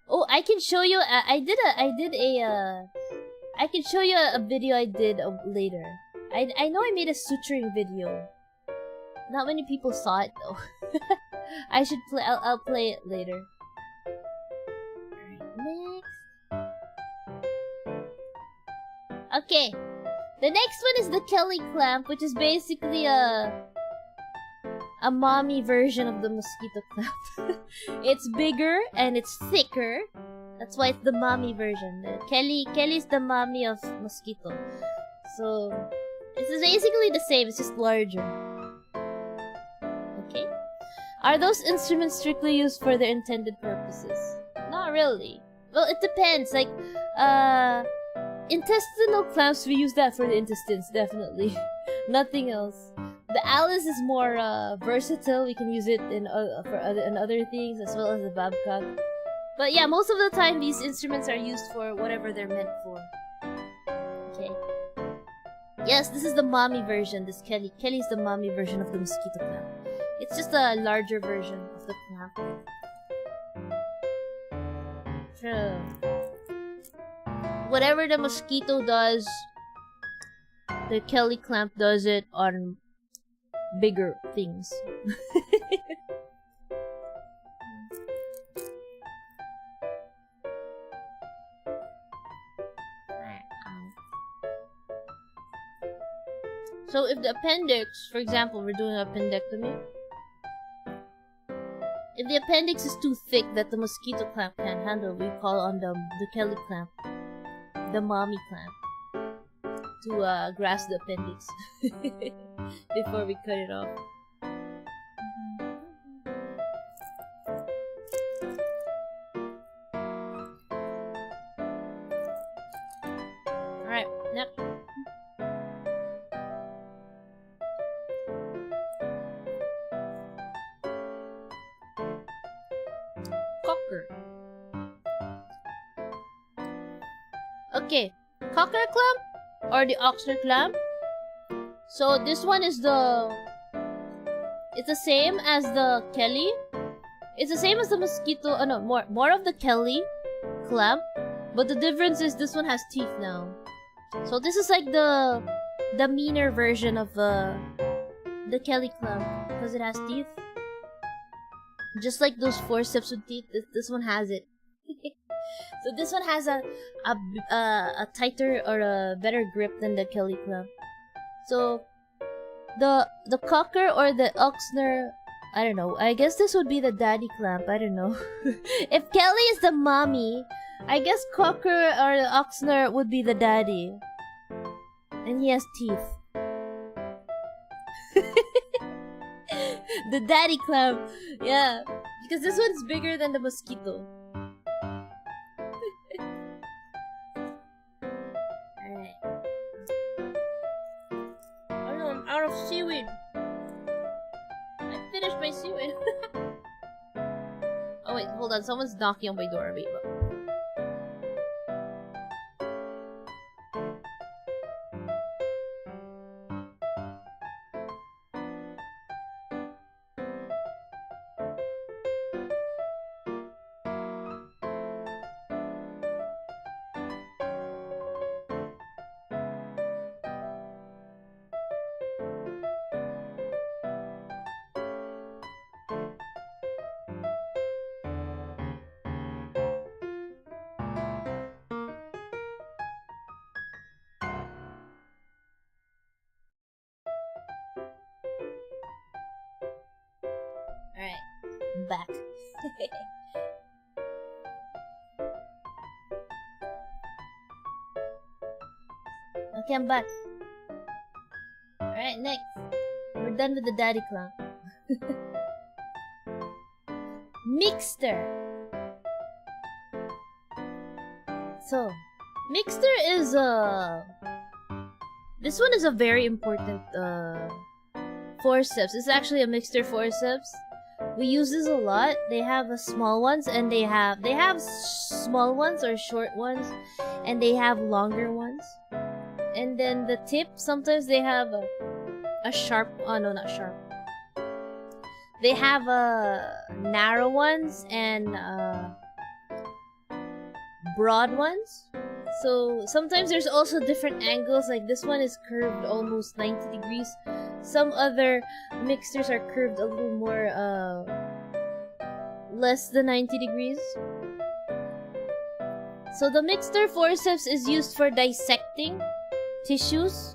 oh, I can show you. I can show you a video I did later. I know I made a suturing video. Not many people saw it though. I should play. I'll play it later. Alright, next. Okay, the next one is the Kelly clamp, which is basically a mommy version of the mosquito clamp. It's bigger and it's thicker. That's why it's the mommy version. Kelly's the mommy of mosquito. So it's basically the same, it's just larger. Okay? Are those instruments strictly used for their intended purposes? Not really. Well, it depends. Like, intestinal clamps, we use that for the intestines, definitely. Nothing else. The Alice is more versatile. We can use it in other things, as well as the Babcock. But yeah, most of the time these instruments are used for whatever they're meant for. Okay. Yes, this is the mommy version. This Kelly's the mommy version of the mosquito clamp. It's just a larger version of the clamp. So, whatever the mosquito does, the Kelly clamp does it on bigger things. So if the appendix, for example, we're doing an appendectomy. If the appendix is too thick that the mosquito clamp can't handle, we call on the Kelly clamp, the mommy clamp, to grasp the appendix before we cut it off. Alright, next. Cocker. Okay, cocker clamp or the Oxner clamp. So this one is it's the same as the Kelly. It's the same as the mosquito. Oh no, more of the Kelly clamp, but the difference is this one has teeth now. So this is like the meaner version of the Kelly clamp because it has teeth. Just like those forceps with teeth, this one has it. So this one has a tighter or a better grip than the Kelly clamp. So the cocker or the Oxner, I don't know. I guess this would be the daddy clamp. I don't know. If Kelly is the mommy, I guess cocker or the Oxner would be the daddy. And he has teeth. The daddy clam. Yeah. Because this one's bigger than the mosquito. Alright. Oh no, I'm out of seaweed. I finished my seaweed. Oh wait, hold on. Someone's knocking on my door. Wait. Alright, I'm back. Okay, I'm back. Alright, next. We're done with the daddy clown. Mixter. So, Mixter is this one is a very important forceps. It's actually a Mixter forceps. We use this a lot. They have small ones and they have small ones or short ones, and they have longer ones. And then the tip, sometimes they have a sharp. Oh no, not sharp. They have narrow ones and broad ones. So sometimes there's also different angles. Like this one is curved almost 90 degrees. Some other mixers are curved a little more less than 90 degrees. So the mixer forceps is used for dissecting tissues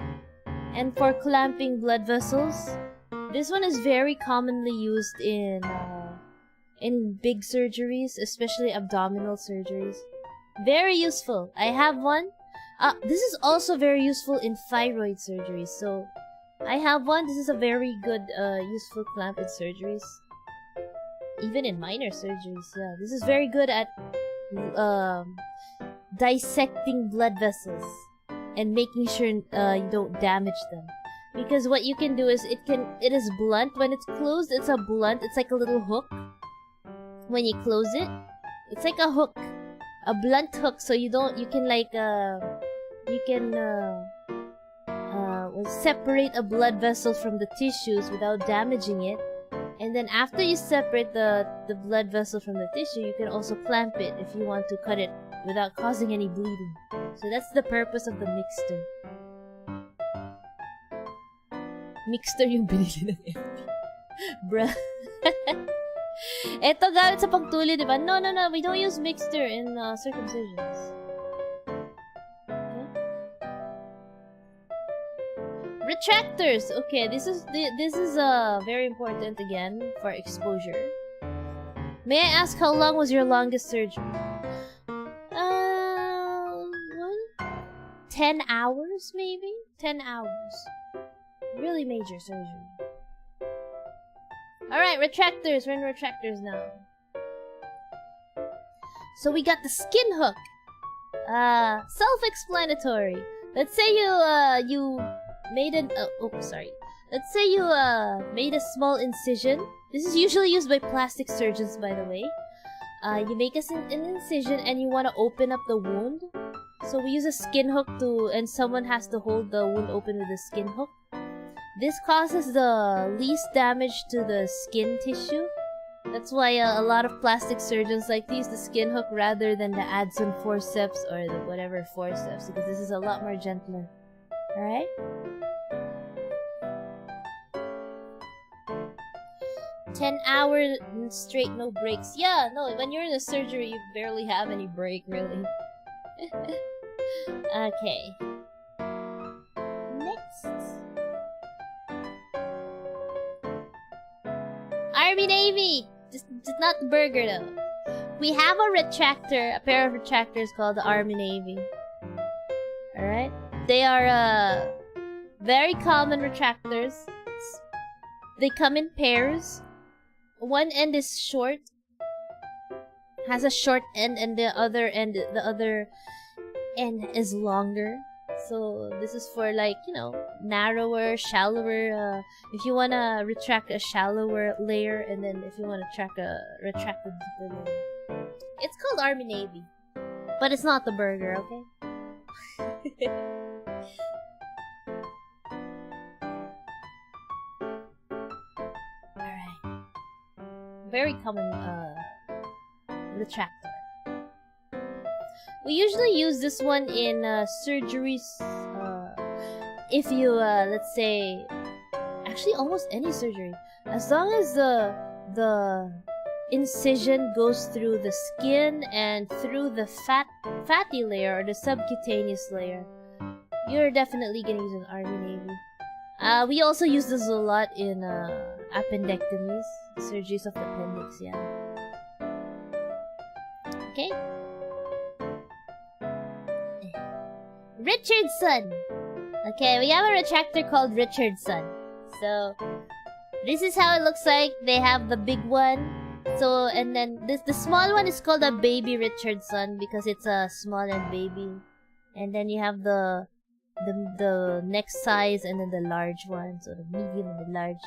and for clamping blood vessels. This one is very commonly used in big surgeries, especially abdominal surgeries. Very useful. I have one. This is also very useful in thyroid surgeries. So I have one. This is a very good, useful clamp in surgeries. Even in minor surgeries, yeah. This is very good at dissecting blood vessels and making sure you don't damage them. Because what you can do is it is blunt. When it's closed, it's a blunt. It's like a little hook. When you close it, it's like a hook. A blunt hook, so you can separate a blood vessel from the tissues without damaging it. And then after you separate the blood vessel from the tissue, you can also clamp it if you want to cut it without causing any bleeding. So that's the purpose of the mixter. Mixter yung binili ng FP. Bruh. Eto gamit sa pagtuli, diba? No, we don't use mixter in circumcisions. Okay. Retractors. Okay, this is very important again for exposure. May I ask how long was your longest surgery? 10 hours maybe? 10 hours. Really major surgery. Alright, retractors. We're in retractors now. So we got the skin hook. Self-explanatory. Let's say you made an Let's say you made a small incision. This is usually used by plastic surgeons, by the way. You make an incision and you want to open up the wound. So we use a skin hook and someone has to hold the wound open with a skin hook. This causes the least damage to the skin tissue. That's why a lot of plastic surgeons like to use the skin hook rather than the Adson forceps or the whatever forceps, because this is a lot more gentler. Alright? "10 hours straight, no breaks." Yeah, no, when you're in a surgery, you barely have any break, really. Okay. Next. Army Navy! Just not the burger, though. We have a pair of retractors called the Army Navy. Alright? They are, very common retractors. They come in pairs. one end is short, has a short end, and the other end is longer. So this is for, like, you know, narrower, shallower. If you wanna retract a shallower layer, and then if you wanna retract a deeper layer. It's called Army Navy, but it's not the burger, okay? Alright. Very common retractor. We usually use this one in surgeries. If you, let's say, actually almost any surgery, as long as the incision goes through the skin and through the fatty layer or the subcutaneous layer, you're definitely gonna use an Army Navy. We also use this a lot in appendectomies, surgeries of the appendix, yeah. Okay. Richardson! Okay, we have a retractor called Richardson. So, this is how it looks like. They have the big one. So, and then the small one is called a baby Richardson because it's a small and baby. And then you have the next size and then the large one. So, the medium and the large.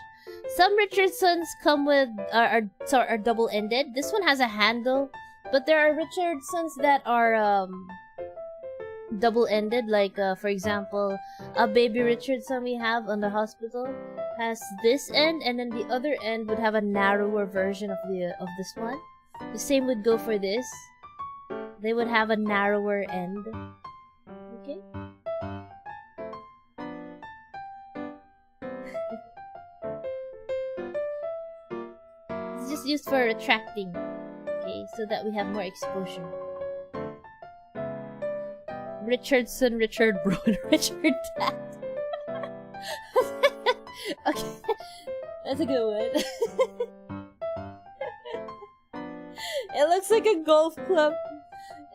Some Richardsons come with, are double-ended. This one has a handle. But there are Richardsons that are, double-ended, like for example, a baby Richardson we have on the hospital has this end, and then the other end would have a narrower version of this one. The same would go for this. They would have a narrower end. Okay. It's just used for retracting. Okay, so that we have more exposure. Richardson, Richard Broad, Richard Taft. Okay, that's a good one. It looks like a golf club.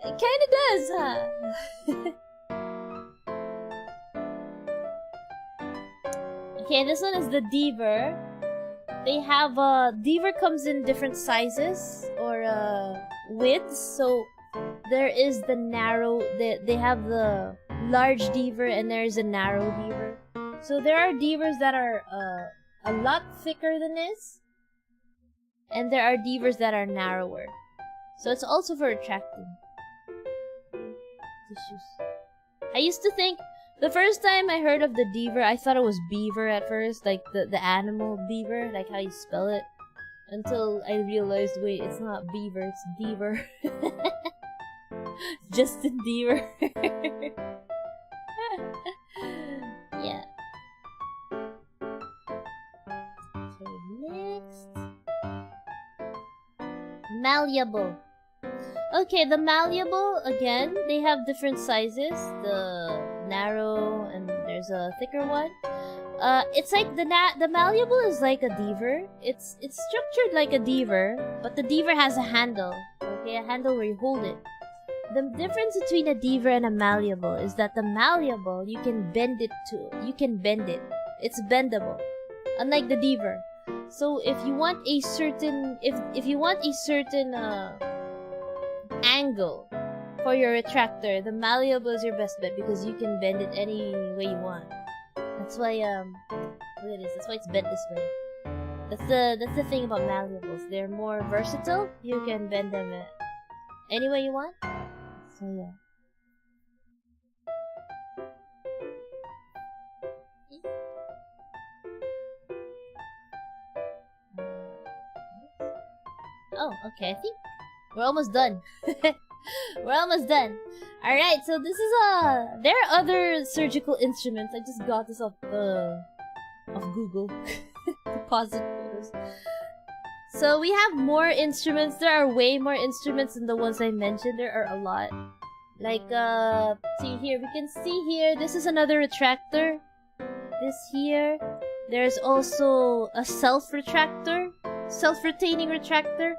It kinda does, huh? Okay, this one is the Deaver. They have, Deaver comes in different sizes or widths, so there is the narrow, they have the large Deaver and there's a narrow Deaver. So there are Deavers that are a lot thicker than this, and there are Deavers that are narrower. So it's also for retracting tissues. I used to think, the first time I heard of the Deaver, I thought it was beaver at first, like the animal beaver, like how you spell it. Until I realized, wait, it's not beaver, it's Deaver. Justin Deaver. Yeah. Okay, next. Malleable. Okay, the malleable, again, they have different sizes. The narrow, and there's a thicker one. It's like the malleable is like a Deaver. It's structured like a Deaver, but the Deaver has a handle. Okay, a handle where you hold it. The difference between a Deaver and a malleable is that the malleable, you can bend it. It's bendable. Unlike the Deaver. So if you want a certain angle for your retractor, the malleable is your best bet because you can bend it any way you want. That's why look at this. That's why it's bent this way. That's the thing about malleables. They're more versatile. You can bend them any way you want. So yeah. Oh, okay. I think we're almost done. We're almost done. Alright, so this is there are other surgical instruments. I just got this off Google. Deposit photos. So we have more instruments. There are way more instruments than the ones I mentioned. There are a lot. Like, see here, we can see here, this is another retractor. This here. There's also a self-retaining retractor.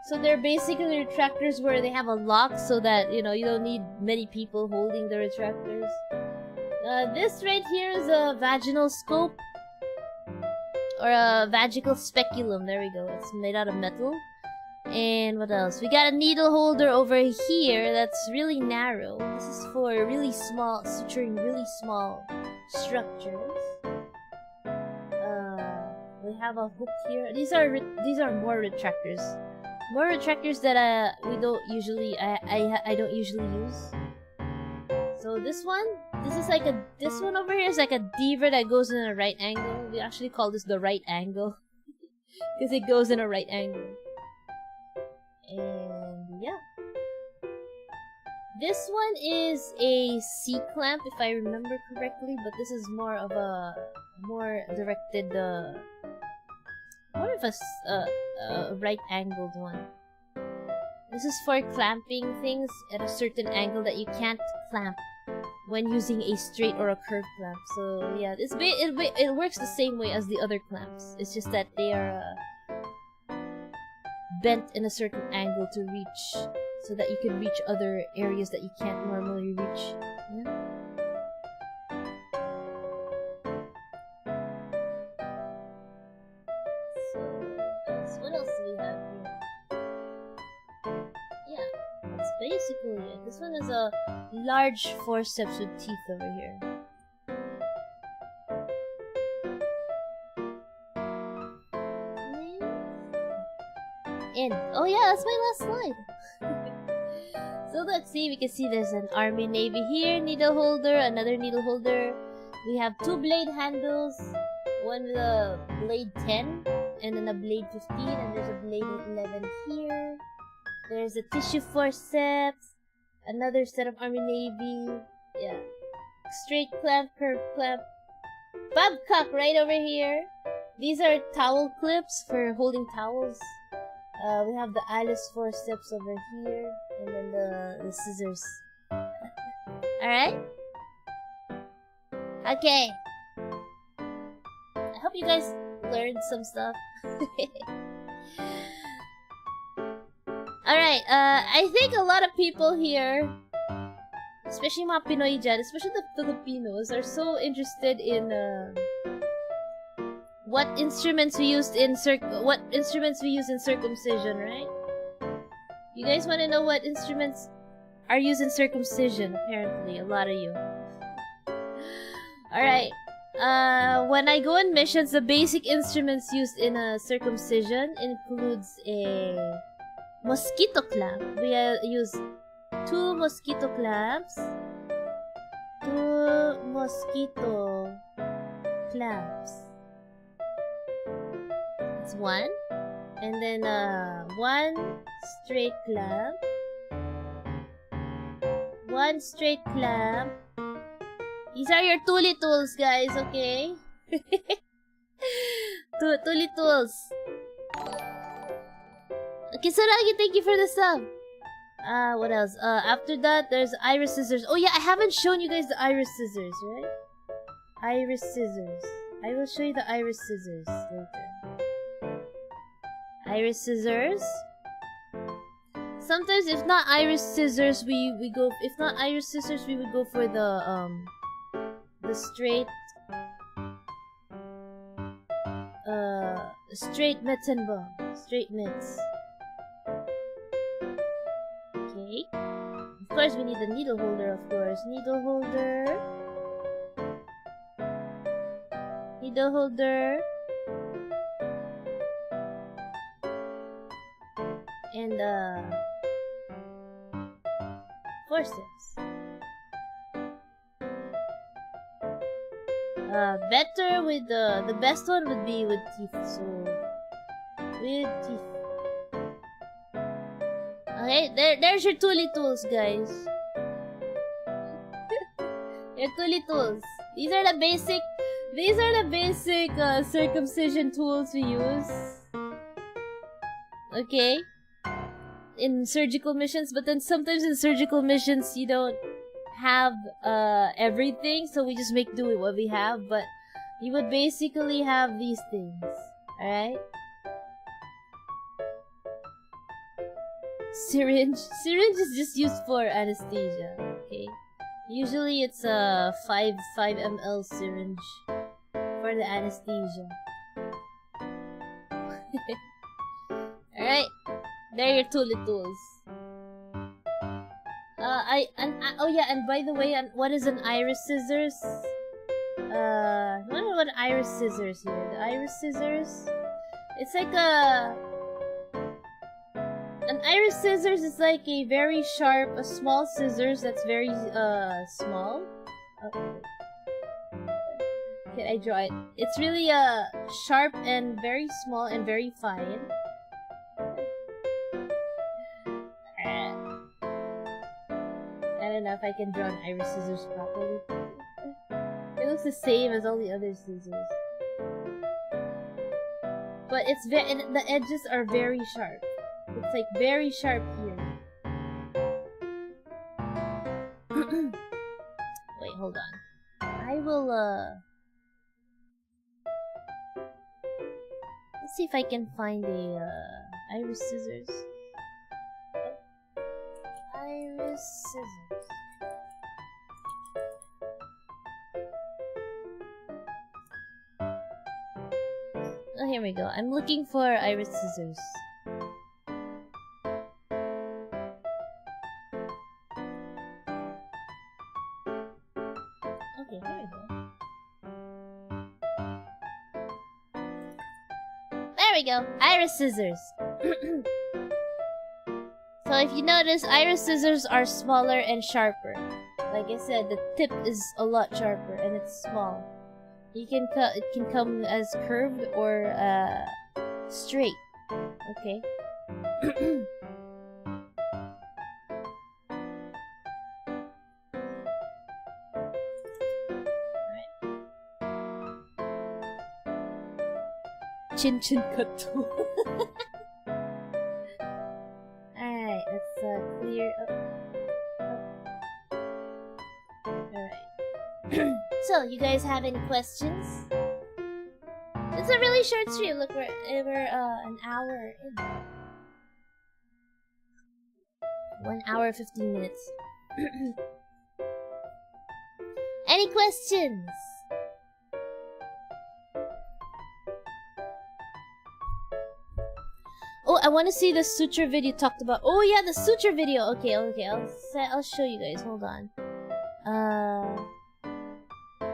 So they're basically retractors where they have a lock so that, you know, you don't need many people holding the retractors. This right here is a vaginal scope. or a vaginal speculum. There we go. It's made out of metal. And what else? We got a needle holder over here that's really narrow. This is for really small, suturing really small structures. We have a hook here. These are more retractors. More retractors that we don't usually I don't usually use. So this one over here is like a deaver that goes in a right angle. We actually call this the right angle because it goes in a right angle. And yeah, this one is a C clamp if I remember correctly, but this is more of a directed more of a right angled one. This is for clamping things at a certain angle that you can't clamp when using a straight or a curved clamp. So yeah, it works the same way as the other clamps. It's just that they are bent in a certain angle to reach, so that you can reach other areas that you can't normally reach. Yeah. So what else do we have here? Yeah, that's basically it. This one is a large forceps with teeth over here. And oh yeah, that's my last slide. So let's see, we can see there's an Army Navy here, needle holder, another needle holder. We have 2 blade handles, one with a blade 10 and then a blade 15, and there's a blade 11 here. There's a tissue forceps, another set of Army Navy, yeah, straight clamp, curved clamp, babcock right over here. These are towel clips for holding towels. We have the Alice forceps over here, and then the scissors. Alright? Okay. I hope you guys learned some stuff. Alright, I think a lot of people here, especially mga Pinoy dyan, especially the Filipinos, are so interested in what instruments we use in circumcision, right? You guys want to know what instruments are used in circumcision? Apparently, a lot of you. All right. When I go on missions, the basic instruments used in a circumcision includes a mosquito clamp. We use 2 mosquito clamps. 2 mosquito clamps. It's 1. And then 1 straight clamp. 1 straight clamp. These are your tooly tools, guys, okay? Tooly tools. Okay, Saragi, thank you for the sub. What else? After that, there's iris scissors. Oh yeah, I haven't shown you guys the iris scissors, right? Iris scissors. I will show you the iris scissors later. Iris scissors. Sometimes, if not iris scissors, we go. If not iris scissors, we would go for the straight mitten bomb. Straight mitts. Okay. Of course, we need the needle holder. Of course, needle holder. Needle holder. And forceps. Better with the best one would be with teeth. So with teeth. Okay, there's your tooly tools, guys. Your tooly tools. These are the basic circumcision tools we use. Okay. In surgical missions, but then sometimes in surgical missions you don't have everything, so we just make do with what we have, but you would basically have these things. Alright? Syringe is just used for anesthesia, okay? Usually it's a 5 ml syringe for the anesthesia. Alright. There are your toolie tools. Oh yeah, and by the way, what is an iris scissors? I don't know what iris scissors here. The iris scissors? It's like an iris scissors is like a very sharp, a small scissors that's very, small. Okay, I draw it. It's really, sharp and very small and very fine. I don't know if I can draw an iris scissors properly. It looks the same as all the other scissors. But it's and the edges are very sharp. It's like very sharp here. Wait, hold on. I will, let's see if I can find a, iris scissors. Iris scissors. Oh, here we go. I'm looking for iris scissors. Okay, here we go. There we go! Iris scissors! So if you notice, iris scissors are smaller and sharper. Like I said, the tip is a lot sharper and it's small. You can cut. It can come as curved or straight. Okay. Chin chin cut tool. Alright, let's clear up. Alright. So, you guys have any questions? It's a really short stream. Look, we're an hour in. 1 hour 15 minutes. Any questions? Oh, I want to see the suture video talked about. Oh yeah, the suture video. Okay, I'll show you guys. Hold on.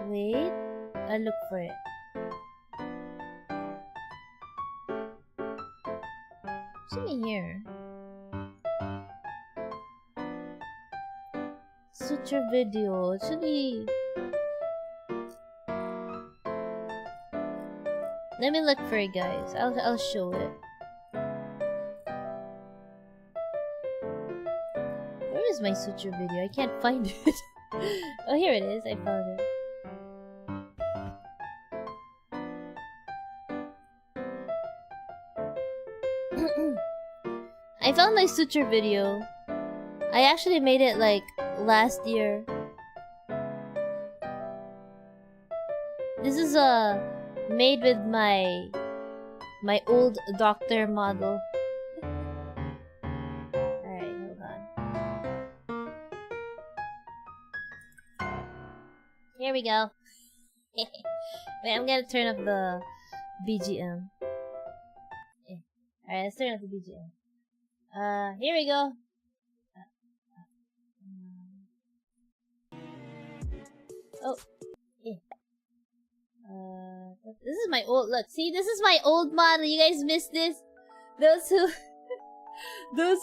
Wait. I'll look for it. What's in here? Suture video. It should be. Let me look for it, guys. I'll show it. Where is my suture video? I can't find it. Oh, here it is. I found it. I found my suture video. I actually made it like last year. This is made with my old doctor model. Alright, hold on. Here we go. Wait, I'm gonna turn up the BGM. Alright, let's turn up the BGM. Here we go. Oh, yeah. This is my old. Look, see, this is my old model. You guys missed this. Those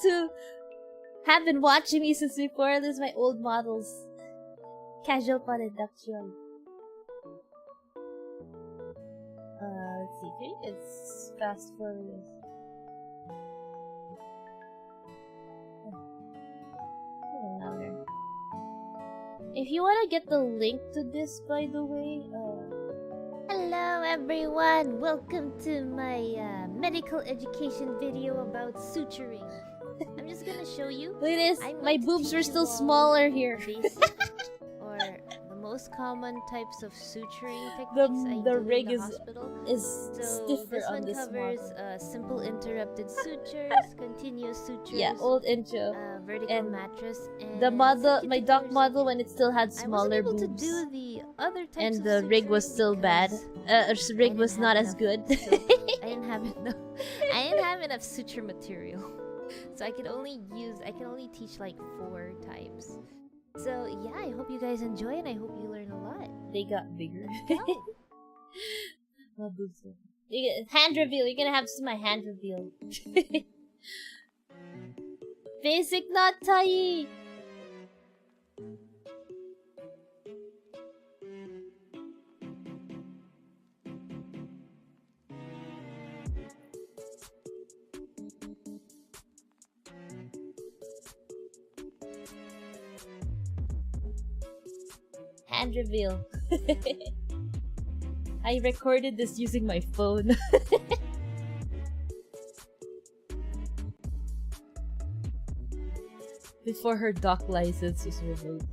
who have been watching me since before. This is my old models. Casual production. Let's see. Can you guys fast forward this? If you want to get the link to this, by the way, hello everyone! Welcome to my medical education video about suturing. I'm just gonna show you. Look at this! My boobs are still smaller here. Or the most common types of suturing techniques the rig is stiffer on this model. This one covers simple interrupted sutures, continuous sutures. Yeah, old intro. Vertical and mattress. And the model, my doc model, when it still had smaller boobs. I wasn't able to do the other types and the rig was still bad. Rig was not as good. So I didn't have have enough suture material. So I can only teach like 4 types. So yeah, I hope you guys enjoy and I hope you learn a lot. They got bigger. Hand reveal. You're gonna have to see my hand reveal. Basic not tai. Hand reveal. I recorded this using my phone. Before her doc license was revoked.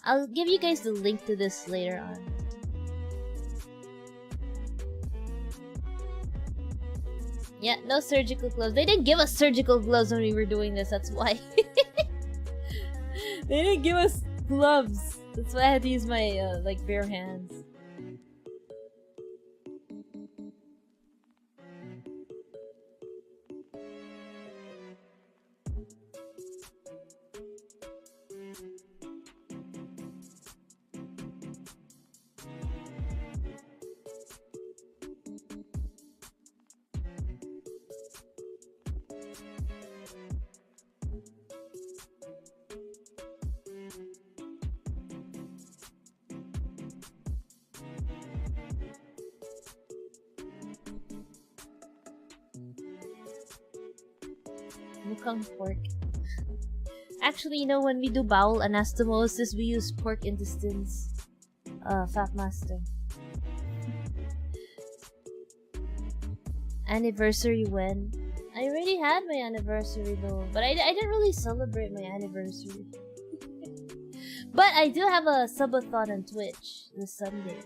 I'll give you guys the link to this later on. Yeah, no surgical gloves. They didn't give us surgical gloves when we were doing this, that's why. They didn't give us gloves. That's why I had to use my, like, bare hands. Mukhang pork. Actually, you know, when we do bowel anastomosis, we use pork intestines. Fat Master. Anniversary when? I already had my anniversary though, but I didn't really celebrate my anniversary. But I do have a subathon on Twitch this Sunday.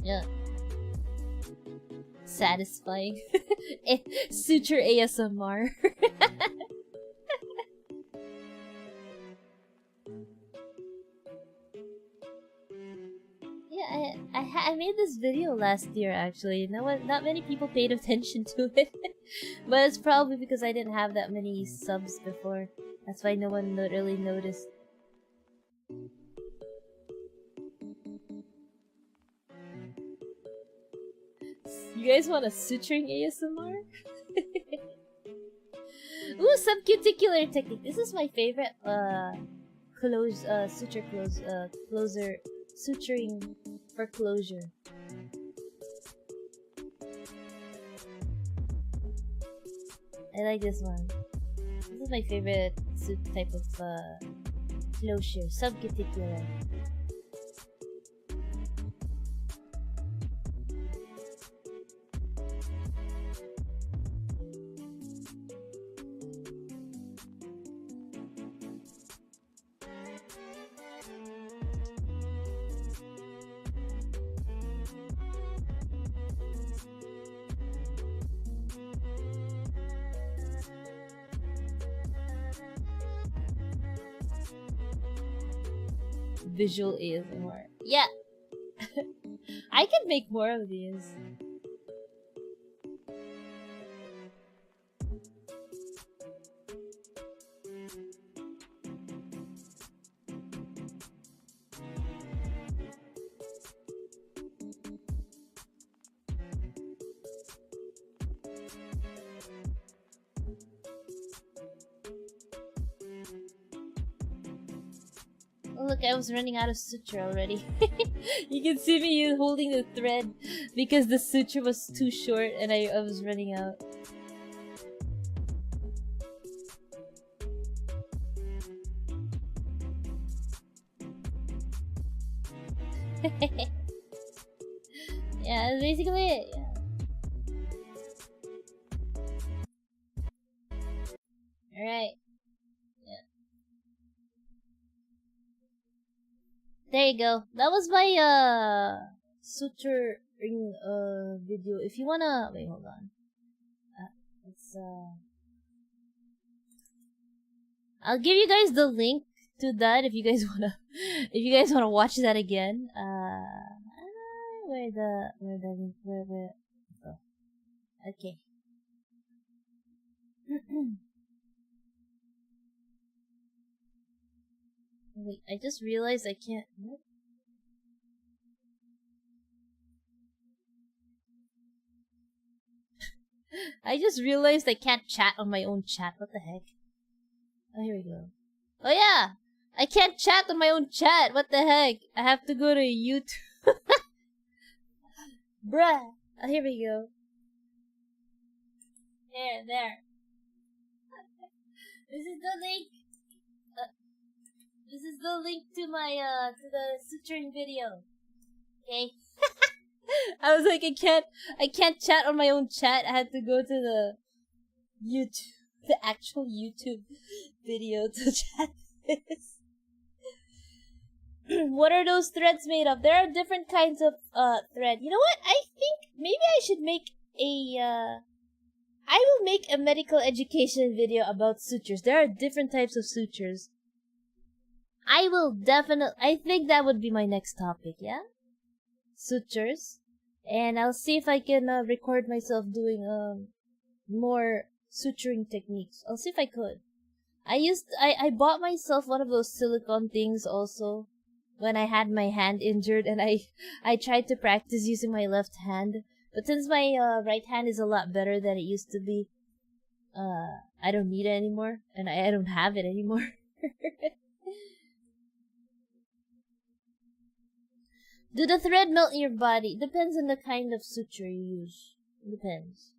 Yeah. Satisfying. Suture ASMR. Yeah, I made this video last year actually. Not many people paid attention to it. But it's probably because I didn't have that many subs before. That's why no one really noticed. You guys want a suturing ASMR? Ooh, subcuticular technique. This is my favorite closer suturing for closure. I like this one. This is my favorite type of closure, subcuticular. Visual ASMR. Yeah. I could make more of these. Oh, look, I was running out of suture already. You can see me holding the thread because the suture was too short and I was running out. Yeah, that's basically it. Yeah. Alright. Yeah. There you go. That was my suture video. If you wanna wait, hold on. Let's I'll give you guys the link to that if you guys wanna watch that again. Where oh, okay. Wait, I just realized I can't. What? I just realized I can't chat on my own chat. What the heck? Oh, here we go. Oh yeah! I can't chat on my own chat. What the heck? I have to go to YouTube. Bruh. Oh, here we go. There. This is the link. This is the link to my to the suturing video. Okay. I was like, I can't chat on my own chat. I had to go to the YouTube, the actual YouTube video to chat this. What are those threads made of? There are different kinds of thread. You know what? I think maybe I should make a I will make a medical education video about sutures. There are different types of sutures. I think that would be my next topic, yeah? Sutures. And I'll see if I can record myself doing more suturing techniques. I'll see if I could. I bought myself one of those silicone things also when I had my hand injured, and I tried to practice using my left hand. But since my right hand is a lot better than it used to be, I don't need it anymore, and I don't have it anymore. Do the thread melt in your body? Depends on the kind of suture you use. Depends.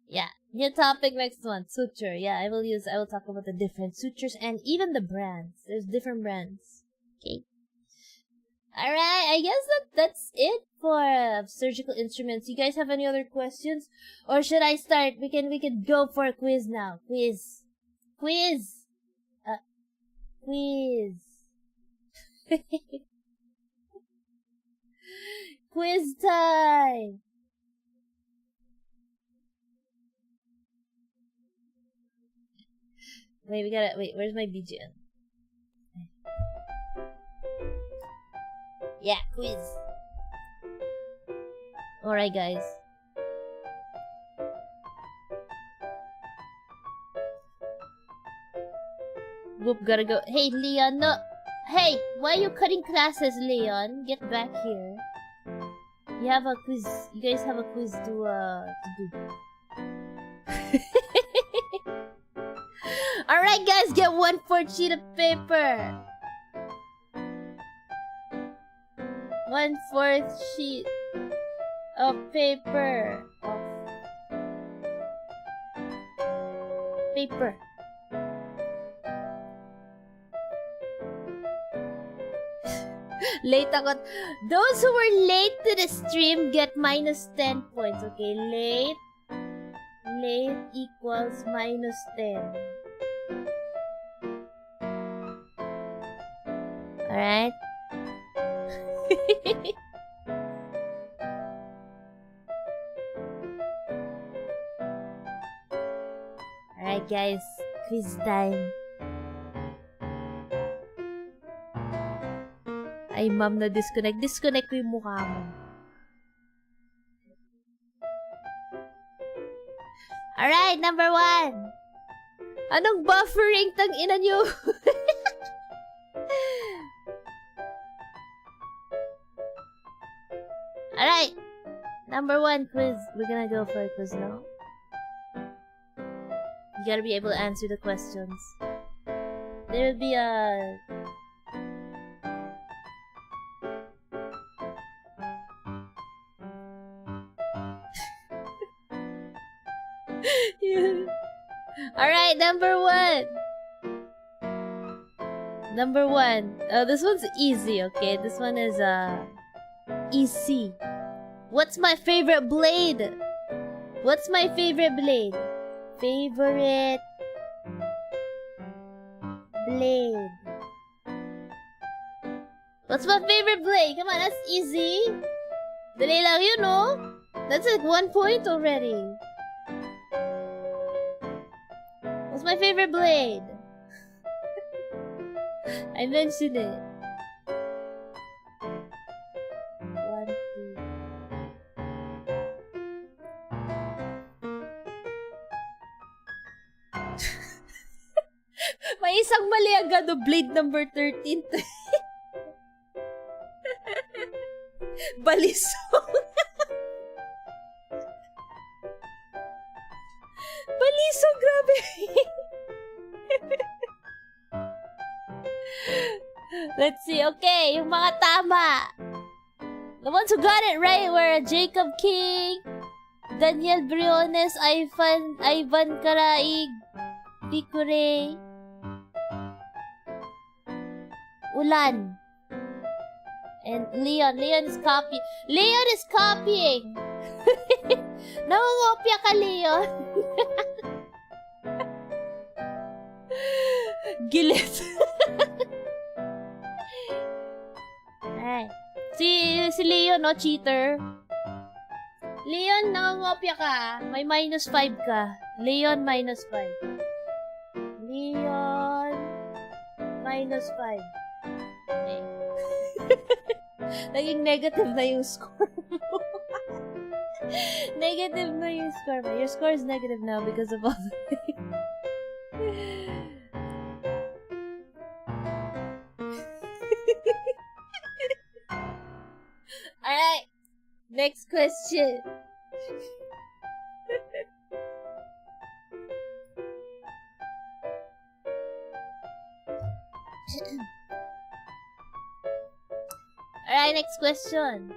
Yeah. New topic next one. Suture. Yeah, I will talk about the different sutures and even the brands. There's different brands. Okay. Alright, I guess that's it for surgical instruments. You guys have any other questions? Or should I start? We can go for a quiz now. Quiz. Quiz. Quiz time! Wait, where's my BGM? Yeah, quiz. Alright, guys. Whoop, gotta go. Hey, Leon, no. Hey, why are you cutting classes, Leon? Get back here. You have a quiz. You guys have a quiz to do. Alright, guys, get 1/4 sheet of paper. 1/4 sheet of paper. Late ako. Those who were late to the stream get minus 10 points. Okay, late equals minus 10. Alright? Alright, guys. Quiz time. Ay, ma'am, na-disconnect. Disconnect ko yung mukha mo. Alright, number 1. Anong buffering? Tang ina nyo? Alright. Number 1 quiz. We're gonna go for a quiz now. You gotta be able to answer the questions. There will be a... Alright, number 1. Number 1. This one's easy, okay? This one is, easy. What's my favorite blade? What's my favorite blade? Favorite blade. What's my favorite blade? Come on, that's easy. Dali lang yun, no? That's like 1 point already. What's my favorite blade? I mentioned it. 1, 2. May isang mali agad o blade number 13. Balisong. Balisong, grabe. Let's see. Okay, yung mga tama. The ones who got it right were Jacob King, Daniel Briones, Ivan Karaig, Picure, Ulan, and Leon. Leon is copying. Nangungopia ka, Leon. Gilit. Ay. Si Leon, no? Cheater. Leon, nangungopia ka. May -5 ka. Leon, -5. Leon, -5. Okay. Naging negative na yung score mo. Negative na yung score mo. Your score is negative now because of all the things. Alright. Next question. Alright, next question.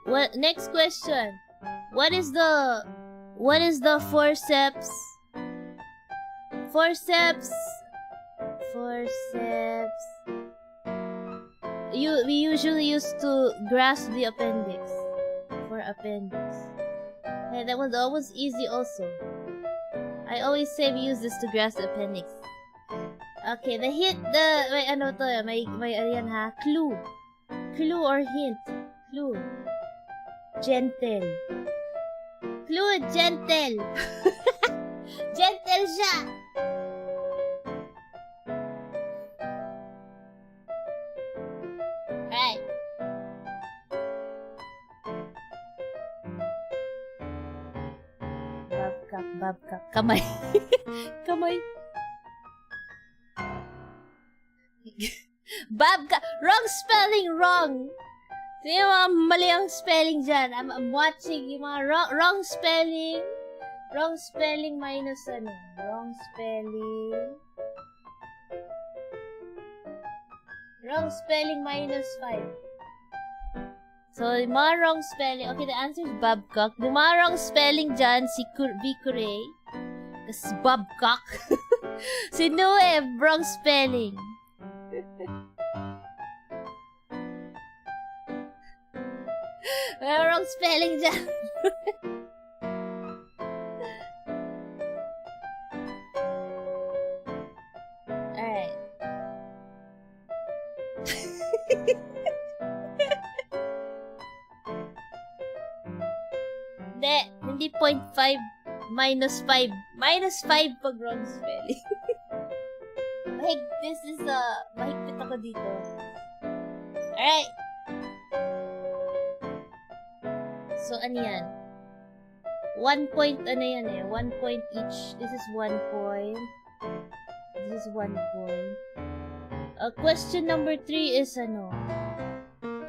What? Next question. What is the forceps? We usually used to grasp the appendix. For appendix. Yeah, that was always easy also. I always say we use this to grasp the appendix. Okay, may ayan ha, clue or hint. Clue. Gentle. Gentle siya. Alright. Babcock. Kamay. Babcock. Wrong spelling, wrong. So, yung mga mali ang spelling dyan. I'm watching yung mga wrong spelling. Wrong spelling minus ano. Wrong spelling minus 5. So, yung mga wrong spelling. Okay, the answer is Babcock. Yung mga wrong spelling dyan, si Vicure. Tapos Babcock. Si Noe, wrong spelling. Wrong spelling dyan. Alright. Hindi 0.5 minus 5. Minus 5 pag wrong spelling. Mahigpit ako dito. Alright. So, ano yan? 1 point, ano yan eh? 1 point each. This is 1 point. This is 1 point. Question number 3 is ano?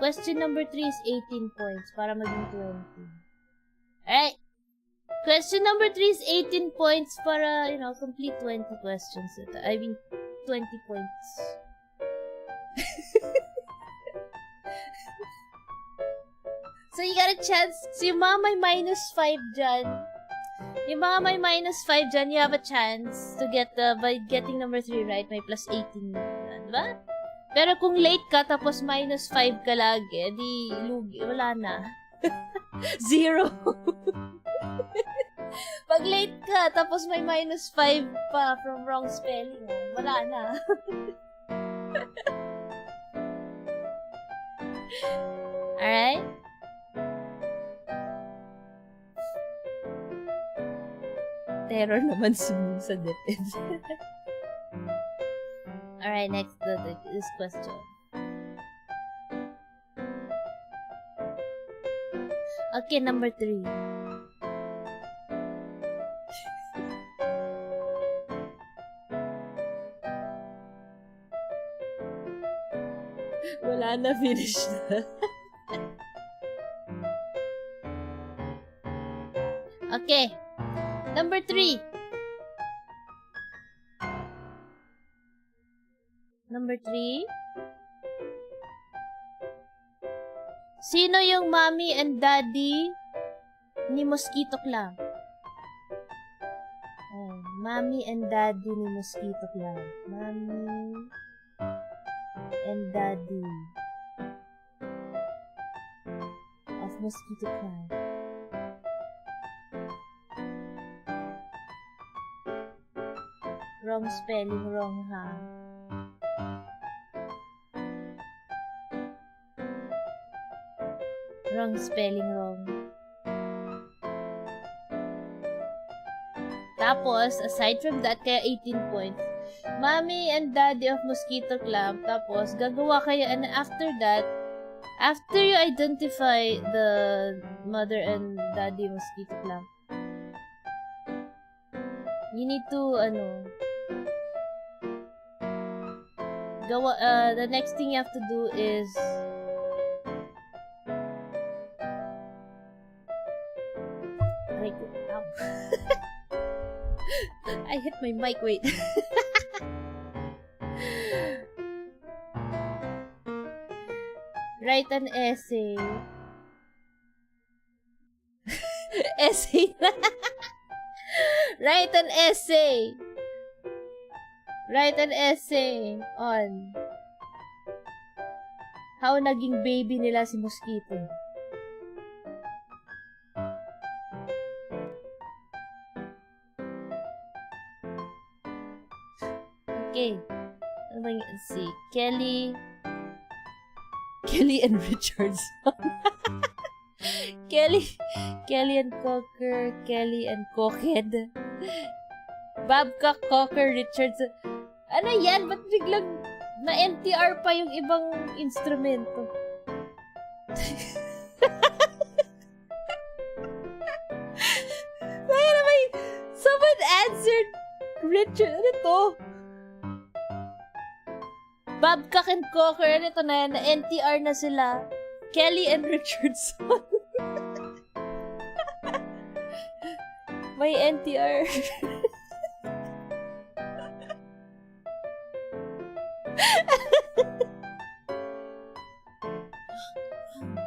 Question number 3 is 18 points para maging 20. Alright. Question number 3 is 18 points para, complete 20 questions. I mean, 20 points. So, you got a chance. So, yung mga may -5 dyan, you have a chance to get by getting number 3 right, may plus 18 na, diba? Pero kung late ka, tapos -5 ka lagi, di lugi, wala na. 0. Pag late ka, tapos may -5 pa from wrong spelling, wala na. Alright? Terror naman sa DepEd. Alright, next, this question. Okay, number 3. Wala na, finish na. Okay. Number 3. Number 3. Sino yung mommy and daddy ni Mosquito Clam? Oh, mommy and daddy ni Mosquito Clam. Mommy and daddy of Mosquito Clam. Wrong spelling, wrong ha. Wrong spelling, wrong. Tapos, aside from that, kaya 18 points. Mommy and daddy of Mosquito Clam. Tapos, gagawa kayo, and after that, after you identify the mother and daddy Mosquito Clam, you need to, the next thing you have to do is, I hit my mic, wait. Write an essay. Essay na. Write an essay. Write an essay on how naging baby nila si Mosquito. Okay. Let's see. Kelly and Richardson. Kelly and Cocker, Kelly and Cockhead. Babcock, Cocker, Richardson. Ano yan? Ba't biglang na-NTR pa yung ibang instrumento? Someone answered Richard. Ano to? Babcock and Cocker. Ano to na yan? Na-NTR na sila. Kelly and Richardson. May NTR.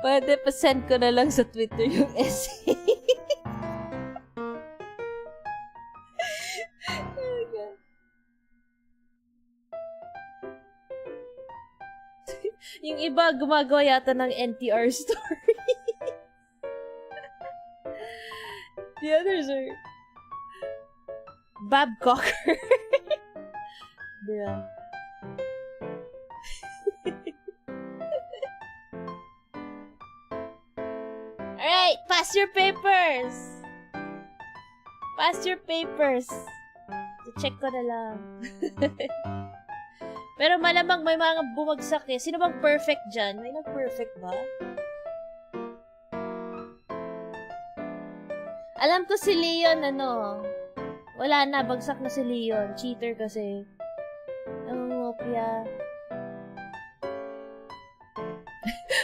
Pwede pa-send ko na lang sa Twitter yung essay. Oh God. Yung iba gumagawa yata ng NTR story. The others are Babcocker. Yeah. Alright, pass your papers. Pass your papers. Check ko na lang. Pero malamang may mga bumagsak eh. Sino bang perfect dyan? May nag-perfect ba? Alam ko si Leon, wala na, bagsak na si Leon. Cheater kasi. Nangungopia.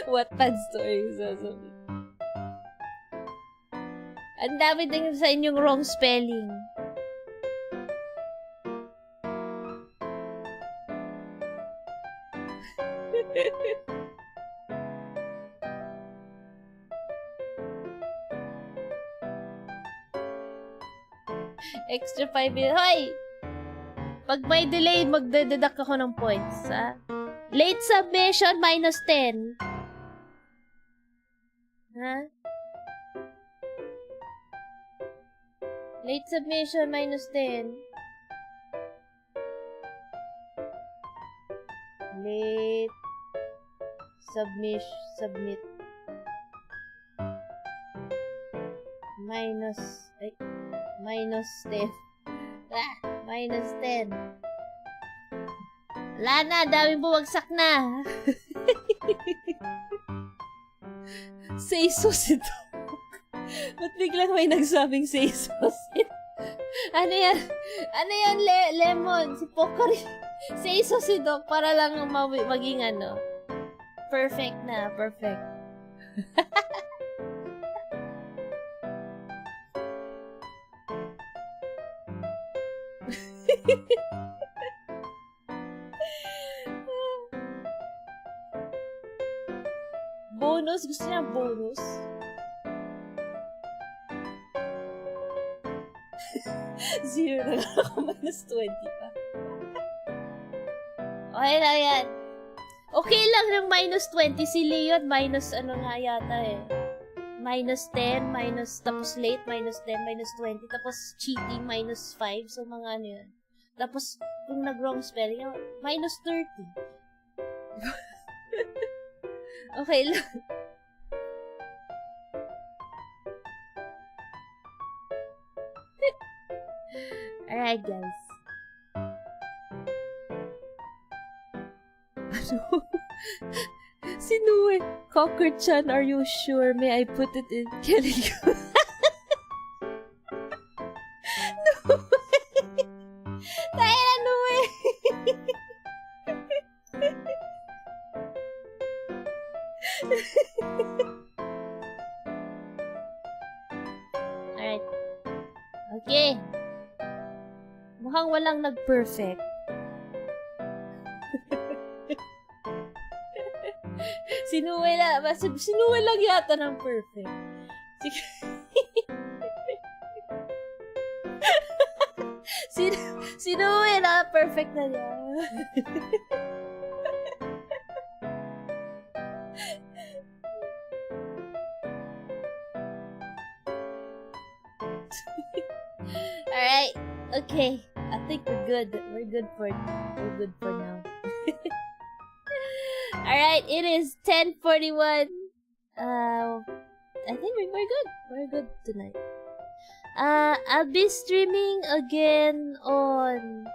Wattpad stories. Ang dami din sa inyong wrong spelling. Extra 5 minutes. Hoy! Pag may delay, magdededuct ako ng points, ha? Late submission, -10. Ha? Late submission, minus 10. Late submit. Minus 10. Minus 10. Wala na, daming bumagsak na. Say sauce ito. Ba't biglang may nagsabing say sauce ito? Ano yan? Lemon. Si Pocari. Say sauce ito para lang maging ano. Perfect na. Perfect. Bonus? Gusto niya bonus? Zero na lang ako. Minus 20 pa. Okay lang yan. Okay lang ng minus 20. Si Leon, minus ano nga yata eh. Minus 10, tapos late, minus 10, minus 20, tapos cheating, minus 5. So, mga ano yun. Tapos, kung nag-wrong spelling, minus 30. Okay lang. Alright, guys. Ano? Sinue. Cocker-chan, are you sure? May I put it in Kelly? No way! Tayo na, no way! Alright. Okay. Mukhang walang nag-perfect. Sinuwe lang yata ng perfect. Sinuwe na perfect na niya. Alright. Okay. I think we're good. We're good for now. Alright, it is 10:41. I think we're good. We're good tonight. I'll be streaming again on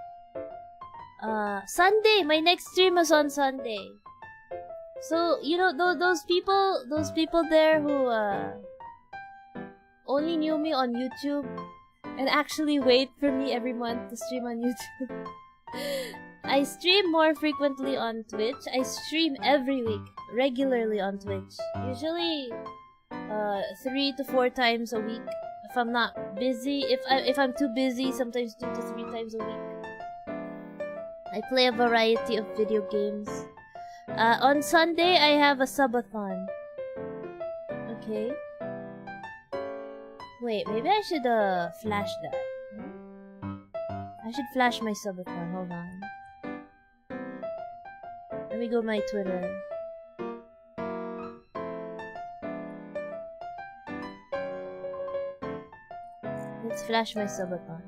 Sunday. My next stream is on Sunday. So, you know, those people there who only knew me on YouTube and actually wait for me every month to stream on YouTube. I stream more frequently on Twitch. I stream every week, regularly on Twitch. Usually, 3 to 4 times a week. If I'm not busy, if I'm too busy, sometimes 2 to 3 times a week. I play a variety of video games. On Sunday, I have a subathon. Okay. Wait, maybe I should flash that. I should flash my subathon. Hold on. Let me go my Twitter. Let's flash my subathon.